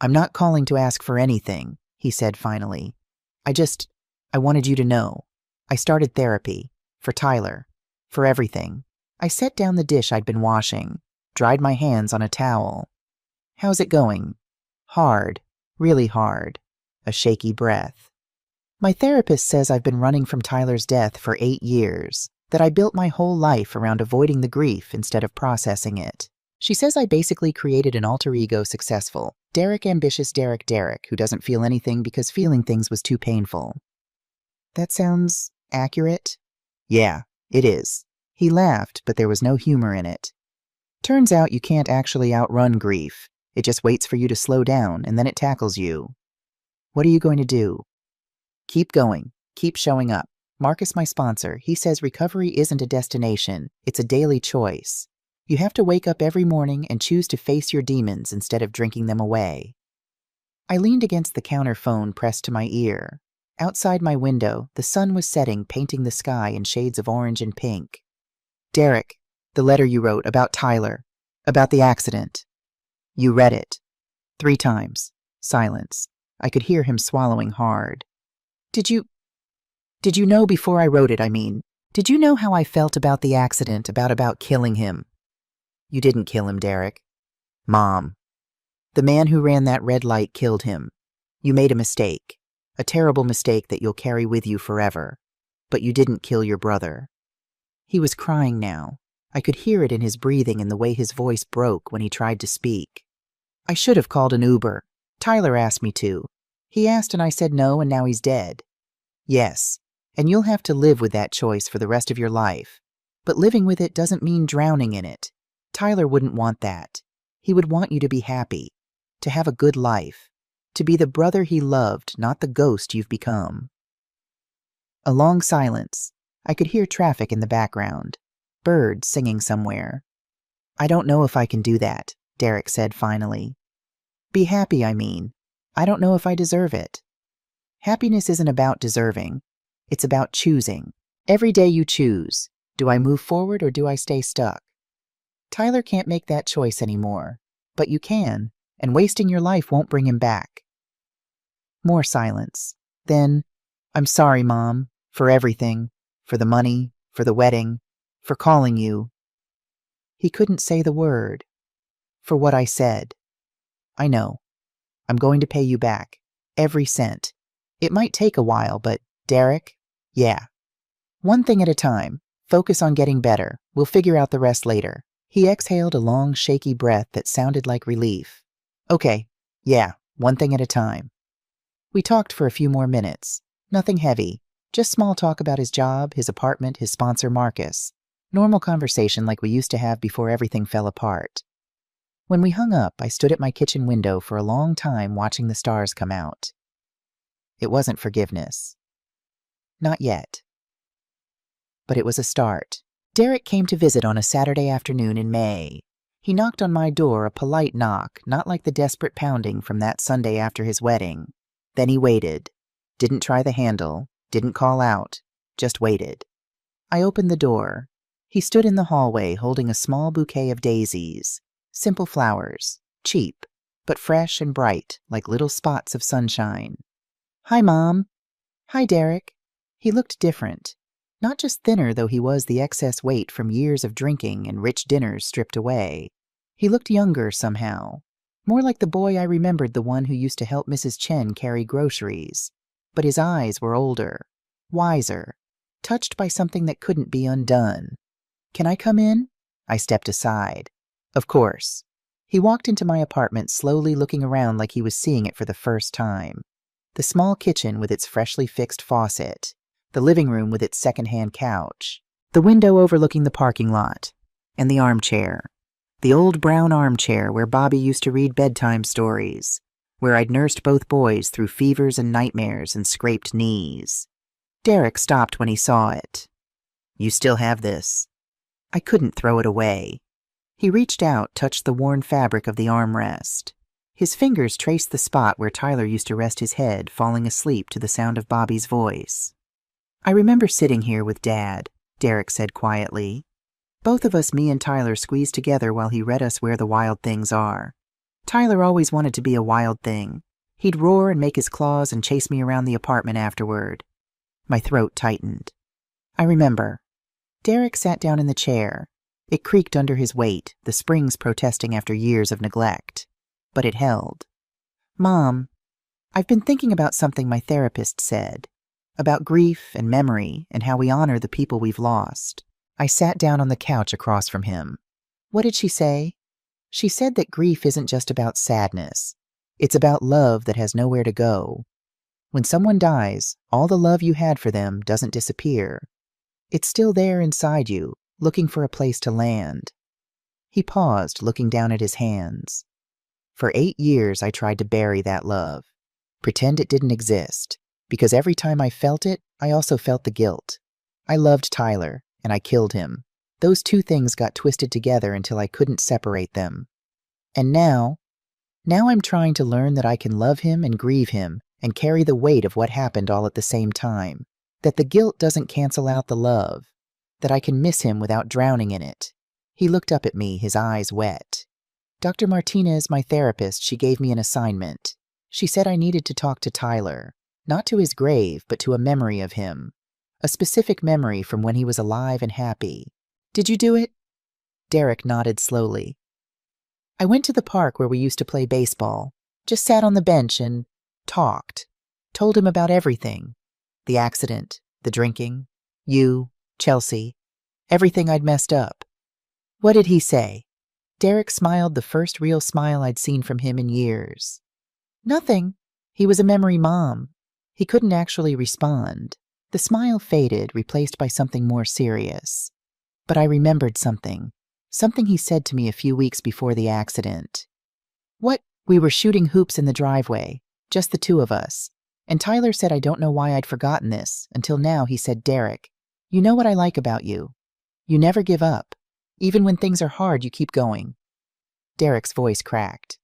"I'm not calling to ask for anything," he said finally. I wanted you to know. I started therapy. For Tyler. For everything." I set down the dish I'd been washing, dried my hands on a towel. "How's it going?" "Hard. Really hard." A shaky breath. "My therapist says I've been running from Tyler's death for 8 years, that I built my whole life around avoiding the grief instead of processing it. She says I basically created an alter ego successful, Derek ambitious Derek who doesn't feel anything because feeling things was too painful." "That sounds accurate." "Yeah, it is." He laughed, but there was no humor in it. "Turns out you can't actually outrun grief. It just waits for you to slow down, and then it tackles you." "What are you going to do?" "Keep going. Keep showing up. Marcus, my sponsor, he says recovery isn't a destination. It's a daily choice. You have to wake up every morning and choose to face your demons instead of drinking them away." I leaned against the counter phone pressed to my ear. Outside my window, the sun was setting, painting the sky in shades of orange and pink. "Derek, the letter you wrote about Tyler, about the accident." "You read it." 3 times. Silence. I could hear him swallowing hard. Did you know before I wrote it, I mean? Did you know how I felt about the accident, about killing him?" "You didn't kill him, Derek." "Mom. The man who ran that red light killed him. You made a mistake. A terrible mistake that you'll carry with you forever. But you didn't kill your brother." He was crying now. I could hear it in his breathing and the way his voice broke when he tried to speak. "I should have called an Uber. Tyler asked me to. He asked and I said no, and now he's dead." "Yes, and you'll have to live with that choice for the rest of your life. But living with it doesn't mean drowning in it. Tyler wouldn't want that. He would want you to be happy, to have a good life, to be the brother he loved, not the ghost you've become." A long silence. I could hear traffic in the background. Birds singing somewhere. "I don't know if I can do that," Derek said finally. "Be happy, I mean. I don't know if I deserve it." Happiness isn't about deserving. It's about choosing. Every day you choose. Do I move forward or do I stay stuck? Tyler can't make that choice anymore. But you can, and wasting your life won't bring him back. More silence. Then, "I'm sorry, Mom, for everything. For the money, for the wedding, for calling you." He couldn't say the word. "For what I said. I know. I'm going to pay you back. Every cent. It might take a while, but, Derek, yeah. One thing at a time. Focus on getting better. We'll figure out the rest later." He exhaled a long, shaky breath that sounded like relief. "Okay, yeah, one thing at a time." We talked for a few more minutes. Nothing heavy. Just small talk about his job, his apartment, his sponsor Marcus. Normal conversation like we used to have before everything fell apart. When we hung up, I stood at my kitchen window for a long time watching the stars come out. It wasn't forgiveness. Not yet. But it was a start. Derek came to visit on a Saturday afternoon in May. He knocked on my door, a polite knock, not like the desperate pounding from that Sunday after his wedding. Then he waited. Didn't try the handle, didn't call out, just waited. I opened the door. He stood in the hallway holding a small bouquet of daisies. Simple flowers, cheap, but fresh and bright like little spots of sunshine. "Hi, Mom." "Hi, Derek." He looked different. Not just thinner, though he was the excess weight from years of drinking and rich dinners stripped away. He looked younger somehow. More like the boy I remembered, the one who used to help Mrs. Chen carry groceries. But his eyes were older, wiser, touched by something that couldn't be undone. "Can I come in?" I stepped aside. Of course. He walked into my apartment, slowly looking around like he was seeing it for the first time. The small kitchen with its freshly fixed faucet, the living room with its second-hand couch, the window overlooking the parking lot, and the armchair. The old brown armchair where Bobby used to read bedtime stories, where I'd nursed both boys through fevers and nightmares and scraped knees. Derek stopped when he saw it. "You still have this." I couldn't throw it away. He reached out, touched the worn fabric of the armrest. His fingers traced the spot where Tyler used to rest his head, falling asleep to the sound of Bobby's voice. "I remember sitting here with Dad," Derek said quietly. "Both of us, me and Tyler, squeezed together while he read us Where the Wild Things Are. Tyler always wanted to be a wild thing. He'd roar and make his claws and chase me around the apartment afterward." My throat tightened. I remember. Derek sat down in the chair. It creaked under his weight, the springs protesting after years of neglect. But it held. "Mom, I've been thinking about something my therapist said. About grief and memory and how we honor the people we've lost." I sat down on the couch across from him. "What did she say?" "She said that grief isn't just about sadness. It's about love that has nowhere to go. When someone dies, all the love you had for them doesn't disappear. It's still there inside you, looking for a place to land." He paused, looking down at his hands. "For 8 years I tried to bury that love, pretend it didn't exist, because every time I felt it, I also felt the guilt. I loved Tyler, and I killed him. Those two things got twisted together until I couldn't separate them. And now I'm trying to learn that I can love him and grieve him and carry the weight of what happened all at the same time, that the guilt doesn't cancel out the love, that I can miss him without drowning in it." He looked up at me, his eyes wet. "Dr. Martinez, my therapist, she gave me an assignment. She said I needed to talk to Tyler, not to his grave, but to a memory of him. A specific memory from when he was alive and happy. Did you do it?" Derek nodded slowly. "I went to the park where we used to play baseball, just sat on the bench and talked. Told him about everything. The accident, the drinking, you, Chelsea, everything I'd messed up." "What did he say?" Derek smiled, the first real smile I'd seen from him in years. "Nothing. He was a memory, Mom." He couldn't actually respond. The smile faded, replaced by something more serious. But I remembered something he said to me a few weeks before the accident. "What?" "We were shooting hoops in the driveway, just the two of us. And Tyler said I don't know why I'd forgotten this, until now he said, 'Derek, you know what I like about you? You never give up. Even when things are hard, you keep going.'" Derek's voice cracked.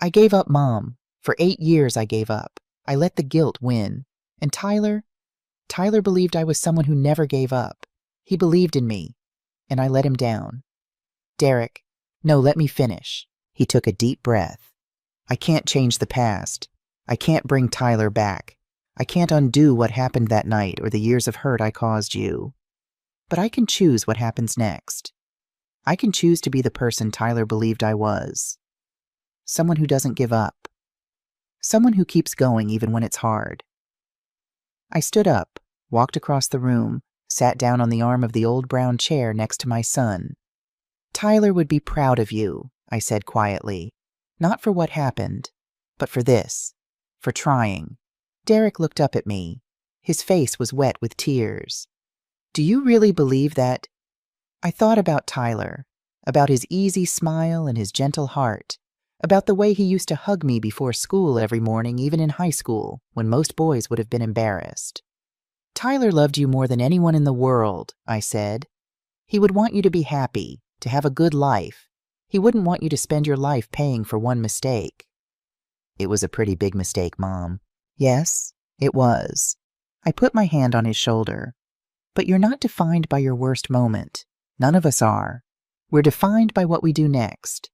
"I gave up, Mom. For 8 years I gave up. I let the guilt win. And Tyler believed I was someone who never gave up. He believed in me. And I let him down." "Derek, no, let me finish." He took a deep breath. "I can't change the past. I can't bring Tyler back. I can't undo what happened that night or the years of hurt I caused you. But I can choose what happens next. I can choose to be the person Tyler believed I was. Someone who doesn't give up. Someone who keeps going even when it's hard." I stood up, walked across the room, sat down on the arm of the old brown chair next to my son. "Tyler would be proud of you," I said quietly. "Not for what happened, but for this, for trying." Derek looked up at me. His face was wet with tears. "Do you really believe that?" I thought about Tyler, about his easy smile and his gentle heart, about the way he used to hug me before school every morning, even in high school, when most boys would have been embarrassed. Tyler loved you more than anyone in the world, I said. He would want you to be happy, to have a good life. He wouldn't want you to spend your life paying for one mistake. It was a pretty big mistake, Mom. Yes, it was. I put my hand on his shoulder. But you're not defined by your worst moment. None of us are. We're defined by what we do next.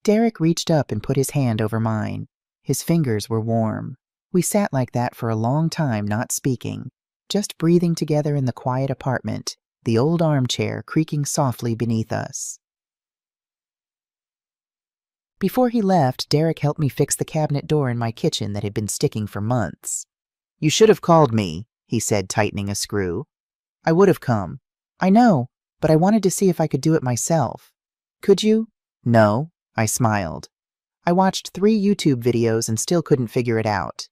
Derek reached up and put his hand over mine. His fingers were warm. We sat like that for a long time, not speaking, just breathing together in the quiet apartment, the old armchair creaking softly beneath us. Before he left, Derek helped me fix the cabinet door in my kitchen that had been sticking for months. You should have called me, he said, tightening a screw. I would have come. I know, but I wanted to see if I could do it myself. Could you? No, I smiled. I watched 3 YouTube videos and still couldn't figure it out.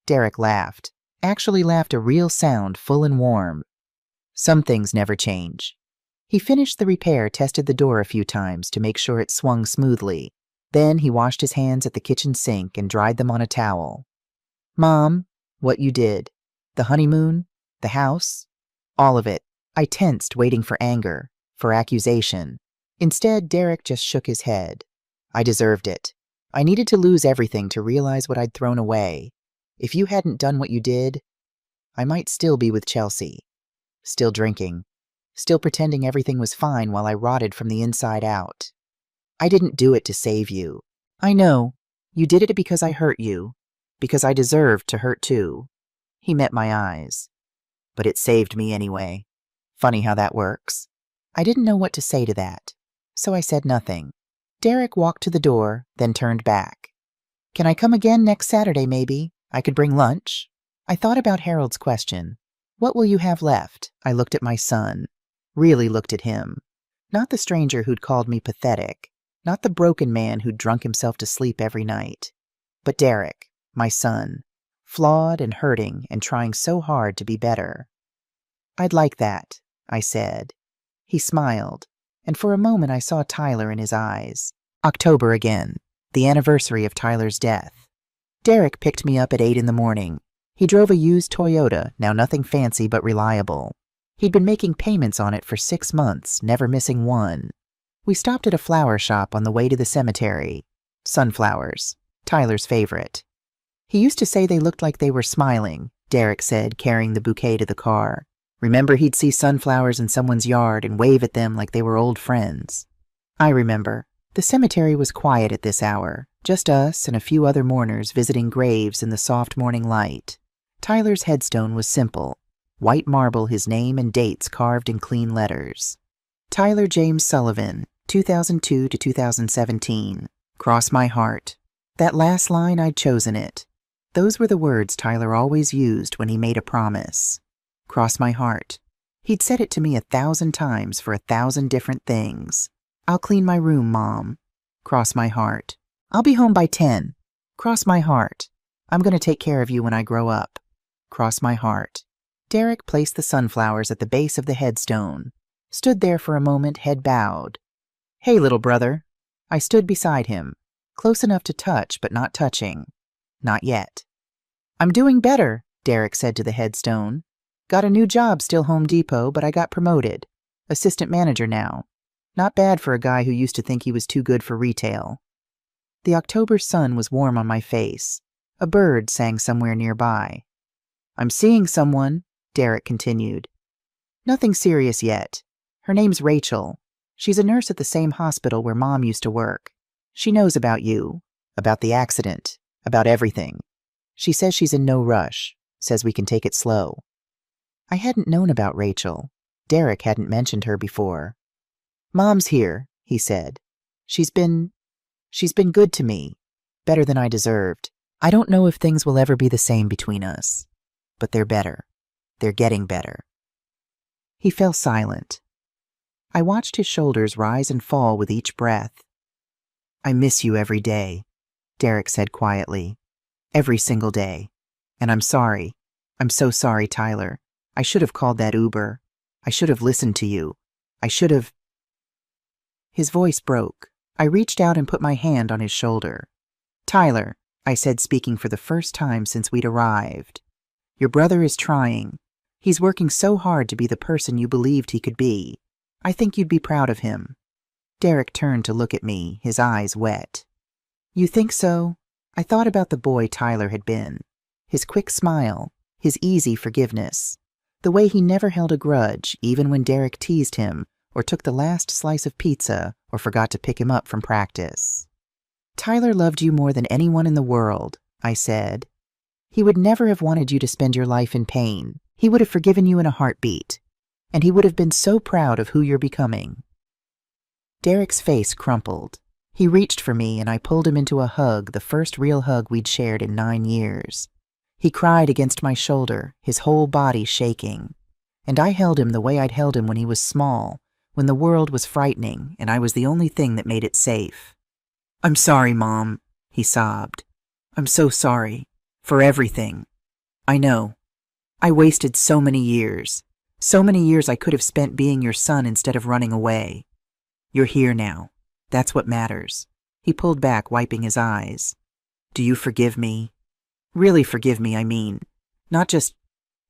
Derek laughed. Actually laughed a real sound, full and warm. Some things never change. He finished the repair, tested the door a few times to make sure it swung smoothly. Then he washed his hands at the kitchen sink and dried them on a towel. Mom, what you did. The honeymoon, the house, all of it. I tensed, waiting for anger, for accusation. Instead, Derek just shook his head. I deserved it. I needed to lose everything to realize what I'd thrown away. If you hadn't done what you did, I might still be with Chelsea. Still drinking. Still pretending everything was fine while I rotted from the inside out. I didn't do it to save you. I know. You did it because I hurt you. Because I deserved to hurt too. He met my eyes. But it saved me anyway. Funny how that works. I didn't know what to say to that, so I said nothing. Derek walked to the door, then turned back. Can I come again next Saturday, maybe? I could bring lunch. I thought about Harold's question. What will you have left? I looked at my son. Really looked at him. Not the stranger who'd called me pathetic. Not the broken man who'd drunk himself to sleep every night. But Derek, my son. Flawed and hurting and trying so hard to be better. I'd like that, I said. He smiled, and for a moment I saw Tyler in his eyes. October again, the anniversary of Tyler's death. Derek picked me up at 8 in the morning. He drove a used Toyota, now nothing fancy but reliable. He'd been making payments on it for 6 months, never missing one. We stopped at a flower shop on the way to the cemetery. Sunflowers, Tyler's favorite. He used to say they looked like they were smiling, Derek said, carrying the bouquet to the car. Remember, he'd see sunflowers in someone's yard and wave at them like they were old friends. I remember. The cemetery was quiet at this hour, just us and a few other mourners visiting graves in the soft morning light. Tyler's headstone was simple. White marble, his name and dates carved in clean letters. Tyler James Sullivan, 2002 to 2017. Cross my heart. That last line, I'd chosen it. Those were the words Tyler always used when he made a promise. Cross my heart. He'd said it to me 1,000 times for 1,000 different things. I'll clean my room, Mom. Cross my heart. I'll be home by 10. Cross my heart. I'm going to take care of you when I grow up. Cross my heart. Derek placed the sunflowers at the base of the headstone. Stood there for a moment, head bowed. Hey, little brother. I stood beside him, close enough to touch but not touching. Not yet. I'm doing better, Derek said to the headstone. Got a new job, still Home Depot, but I got promoted. Assistant manager now. Not bad for a guy who used to think he was too good for retail. The October sun was warm on my face. A bird sang somewhere nearby. I'm seeing someone, Derek continued. Nothing serious yet. Her name's Rachel. She's a nurse at the same hospital where Mom used to work. She knows about you, about the accident, about everything. She says she's in no rush, says we can take it slow. I hadn't known about Rachel. Derek hadn't mentioned her before. Mom's here, he said. She's been good to me, better than I deserved. I don't know if things will ever be the same between us, but they're better. They're getting better. He fell silent. I watched his shoulders rise and fall with each breath. I miss you every day, Derek said quietly. Every single day. And I'm sorry. I'm so sorry, Tyler. I should have called that Uber. I should have listened to you. I should have... His voice broke. I reached out and put my hand on his shoulder. "Tyler," I said, speaking for the first time since we'd arrived. "Your brother is trying. He's working so hard to be the person you believed he could be. I think you'd be proud of him." Derek turned to look at me, his eyes wet. "You think so?" I thought about the boy Tyler had been. His quick smile, his easy forgiveness, the way he never held a grudge even when Derek teased him or took the last slice of pizza or forgot to pick him up from practice. "Tyler loved you more than anyone in the world," I said. "He would never have wanted you to spend your life in pain. He would have forgiven you in a heartbeat. And he would have been so proud of who you're becoming." Derek's face crumpled. He reached for me and I pulled him into a hug, the first real hug we'd shared in 9 years. He cried against my shoulder, his whole body shaking. And I held him the way I'd held him when he was small, when the world was frightening and I was the only thing that made it safe. "I'm sorry, Mom," he sobbed. "I'm so sorry. For everything. I know. I wasted so many years. So many years I could have spent being your son instead of running away. You're here now. That's what matters." He pulled back, wiping his eyes. "Do you forgive me? Really forgive me, I mean. Not just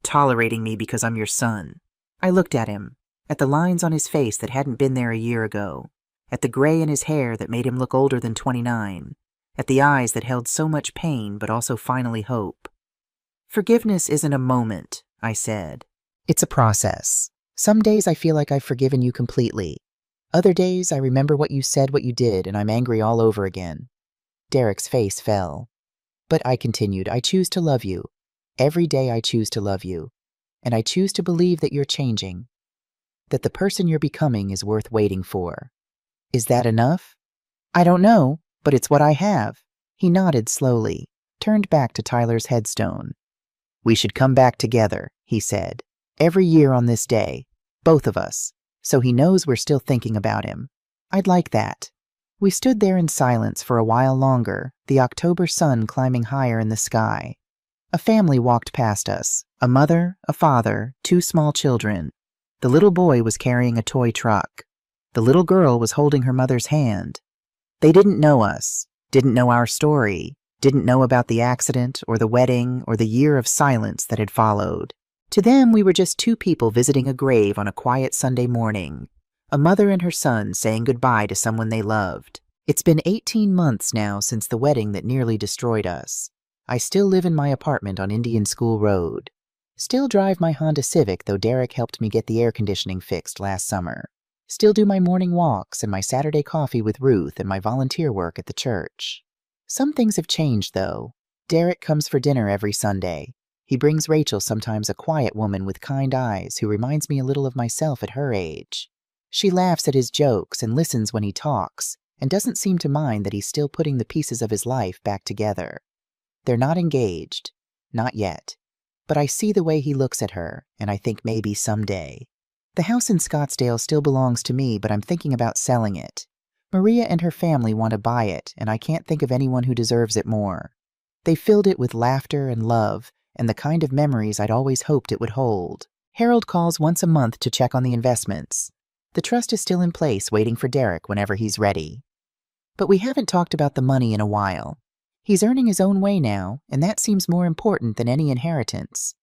tolerating me because I'm your son." I looked at him, at the lines on his face that hadn't been there a year ago, at the gray in his hair that made him look older than 29, at the eyes that held so much pain but also finally hope. "Forgiveness isn't a moment," I said. "It's a process. Some days I feel like I've forgiven you completely. Other days I remember what you said, what you did, and I'm angry all over again." Derek's face fell. "But," I continued, "I choose to love you. Every day I choose to love you. And I choose to believe that you're changing. That the person you're becoming is worth waiting for." "Is that enough?" "I don't know, but it's what I have." He nodded slowly, turned back to Tyler's headstone. "We should come back together," he said. "Every year on this day. Both of us. So he knows we're still thinking about him. I'd like that." We stood there in silence for a while longer, the October sun climbing higher in the sky. A family walked past us, a mother, a father, 2 small children. The little boy was carrying a toy truck. The little girl was holding her mother's hand. They didn't know us, didn't know our story, didn't know about the accident or the wedding or the year of silence that had followed. To them, we were just 2 people visiting a grave on a quiet Sunday morning, a mother and her son saying goodbye to someone they loved. It's been 18 months now since the wedding that nearly destroyed us. I still live in my apartment on Indian School Road. Still drive my Honda Civic, though Derek helped me get the air conditioning fixed last summer. Still do my morning walks and my Saturday coffee with Ruth and my volunteer work at the church. Some things have changed, though. Derek comes for dinner every Sunday. He brings Rachel, sometimes a quiet woman with kind eyes who reminds me a little of myself at her age. She laughs at his jokes and listens when he talks, and doesn't seem to mind that he's still putting the pieces of his life back together. They're not engaged. Not yet. But I see the way he looks at her, and I think maybe someday. The house in Scottsdale still belongs to me, but I'm thinking about selling it. Maria and her family want to buy it, and I can't think of anyone who deserves it more. They filled it with laughter and love, and the kind of memories I'd always hoped it would hold. Harold calls once a month to check on the investments. The trust is still in place, waiting for Derek whenever he's ready. But we haven't talked about the money in a while. He's earning his own way now, and that seems more important than any inheritance.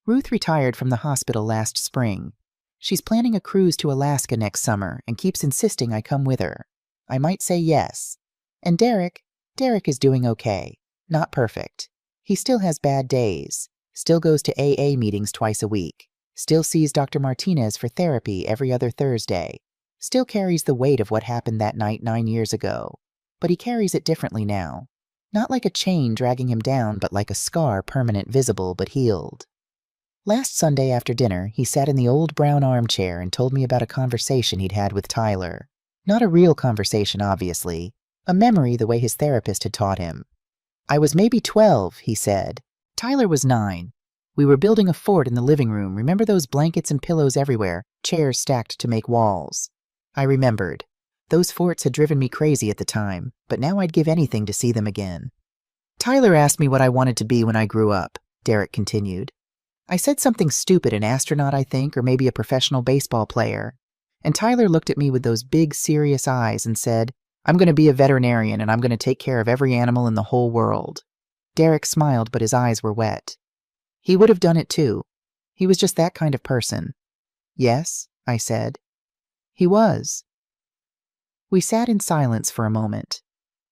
Ruth retired from the hospital last spring. She's planning a cruise to Alaska next summer and keeps insisting I come with her. I might say yes. And Derek is doing okay. Not perfect. He still has bad days, still goes to AA meetings twice a week, still sees Dr. Martinez for therapy every other Thursday, still carries the weight of what happened that night 9 years ago. But he carries it differently now. Not like a chain dragging him down, but like a scar, permanent, visible, but healed. Last Sunday after dinner, he sat in the old brown armchair and told me about a conversation he'd had with Tyler. Not a real conversation, obviously. A memory the way his therapist had taught him. "I was maybe 12, he said. Tyler was 9. We were building a fort in the living room. Remember those blankets and pillows everywhere, chairs stacked to make walls?" I remembered. Those forts had driven me crazy at the time, but now I'd give anything to see them again. "Tyler asked me what I wanted to be when I grew up," Derek continued. "I said something stupid, an astronaut, I think, or maybe a professional baseball player. And Tyler looked at me with those big, serious eyes and said, "I'm going to be a veterinarian and I'm going to take care of every animal in the whole world." Derek smiled, but his eyes were wet. He would have done it too. He was just that kind of person. "Yes," I said. He was. We sat in silence for a moment.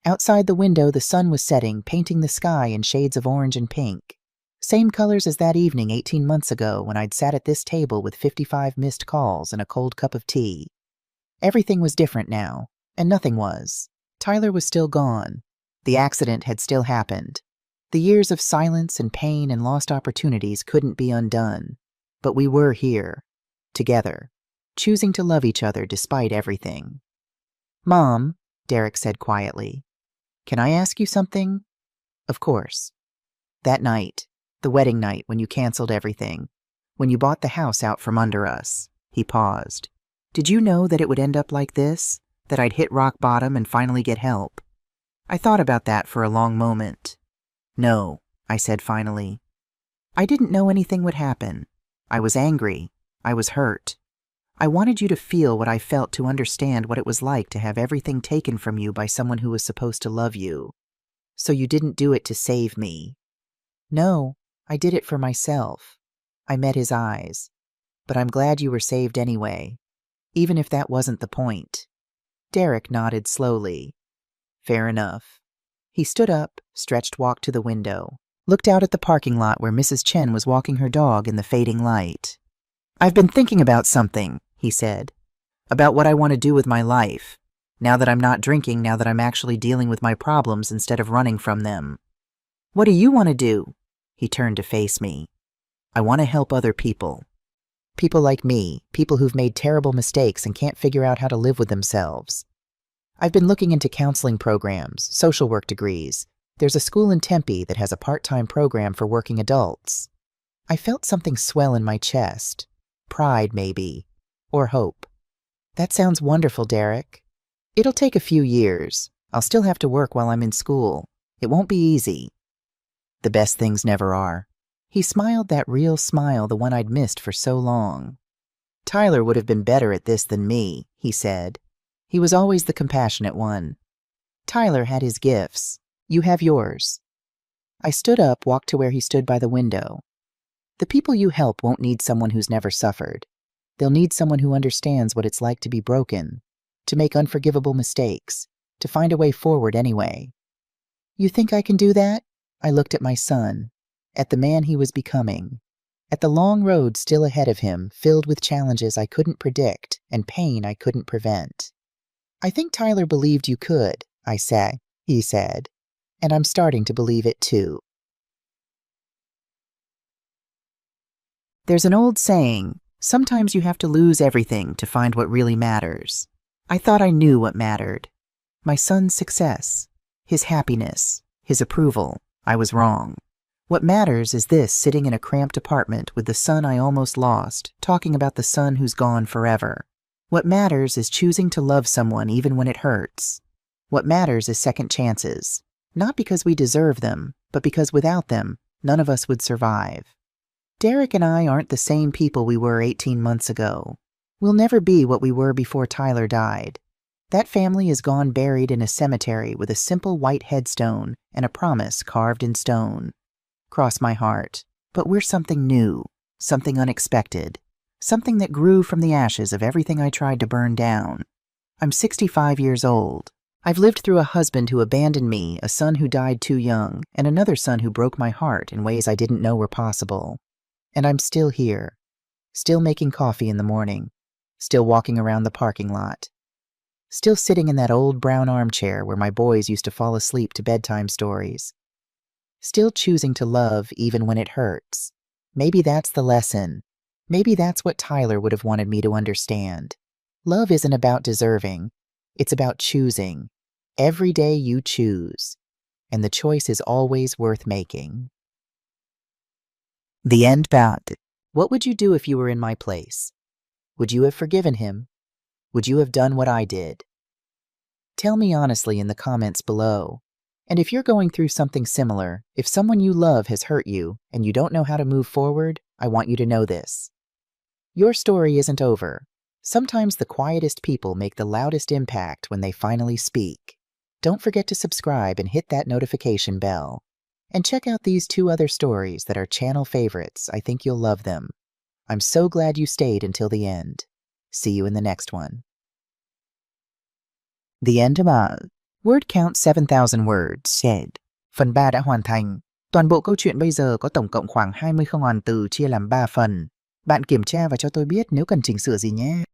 Outside the window, the sun was setting, painting the sky in shades of orange and pink. Same colors as that evening 18 months ago when I'd sat at this table with 55 missed calls and a cold cup of tea. Everything was different now, and nothing was. Tyler was still gone. The accident had still happened. The years of silence and pain and lost opportunities couldn't be undone. But we were here, together, choosing to love each other despite everything. "Mom," Derek said quietly, "can I ask you something?" "Of course." "That night, the wedding night when you canceled everything, when you bought the house out from under us," he paused. "Did you know that it would end up like this? That I'd hit rock bottom and finally get help?" I thought about that for a long moment. "No," I said finally. "I didn't know anything would happen. I was angry. I was hurt. I wanted you to feel what I felt, to understand what it was like to have everything taken from you by someone who was supposed to love you. So you didn't do it to save me." "No, I did it for myself." I met his eyes. "But I'm glad you were saved anyway, even if that wasn't the point." Derek nodded slowly. "Fair enough." He stood up, walked to the window, looked out at the parking lot where Mrs. Chen was walking her dog in the fading light. "I've been thinking about something," he said, "about what I want to do with my life, now that I'm not drinking, now that I'm actually dealing with my problems instead of running from them." "What do you want to do?" He turned to face me. "I want to help other people. People like me, people who've made terrible mistakes and can't figure out how to live with themselves. I've been looking into counseling programs, social work degrees. There's a school in Tempe that has a part-time program for working adults." I felt something swell in my chest. Pride, maybe. Or hope. "That sounds wonderful, Derek. It'll take a few years. I'll still have to work while I'm in school. It won't be easy." "The best things never are." He smiled, that real smile, the one I'd missed for so long. "Tyler would have been better at this than me," he said. He was always the compassionate one. "Tyler had his gifts. You have yours." I stood up, walked to where he stood by the window. "The people you help won't need someone who's never suffered. They'll need someone who understands what it's like to be broken, to make unforgivable mistakes, to find a way forward anyway." "You think I can do that?" I looked at my son, at the man he was becoming, at the long road still ahead of him, filled with challenges I couldn't predict and pain I couldn't prevent. "I think Tyler believed you could," he said, "and I'm starting to believe it too." There's an old saying, sometimes you have to lose everything to find what really matters. I thought I knew what mattered. My son's success, his happiness, his approval. I was wrong. What matters is this, sitting in a cramped apartment with the son I almost lost, talking about the son who's gone forever. What matters is choosing to love someone even when it hurts. What matters is second chances, not because we deserve them, but because without them, none of us would survive. Derek and I aren't the same people we were 18 months ago. We'll never be what we were before Tyler died. That family is gone, buried in a cemetery with a simple white headstone and a promise carved in stone. Cross my heart. But we're something new, something unexpected, something that grew from the ashes of everything I tried to burn down. I'm 65 years old. I've lived through a husband who abandoned me, a son who died too young, and another son who broke my heart in ways I didn't know were possible. And I'm still here, still making coffee in the morning, still walking around the parking lot, still sitting in that old brown armchair where my boys used to fall asleep to bedtime stories, still choosing to love even when it hurts. Maybe that's the lesson. Maybe that's what Tyler would have wanted me to understand. Love isn't about deserving. It's about choosing. Every day you choose. And the choice is always worth making. The end part. What would you do if you were in my place? Would you have forgiven him? Would you have done what I did? Tell me honestly in the comments below. And if you're going through something similar, if someone you love has hurt you and you don't know how to move forward, I want you to know this. Your story isn't over. Sometimes the quietest people make the loudest impact when they finally speak. Don't forget to subscribe and hit that notification bell. And check out these 2 other stories that are channel favorites. I think you'll love them. I'm so glad you stayed until the end. See you in the next one. The End about. Word count 7,000 words. Said. Phần 3 đã hoàn thành. Toàn bộ câu chuyện bây giờ có tổng cộng khoảng 20 không hoàn từ chia làm 3 phần. Bạn kiểm tra và cho tôi biết nếu cần chỉnh sửa gì nhé.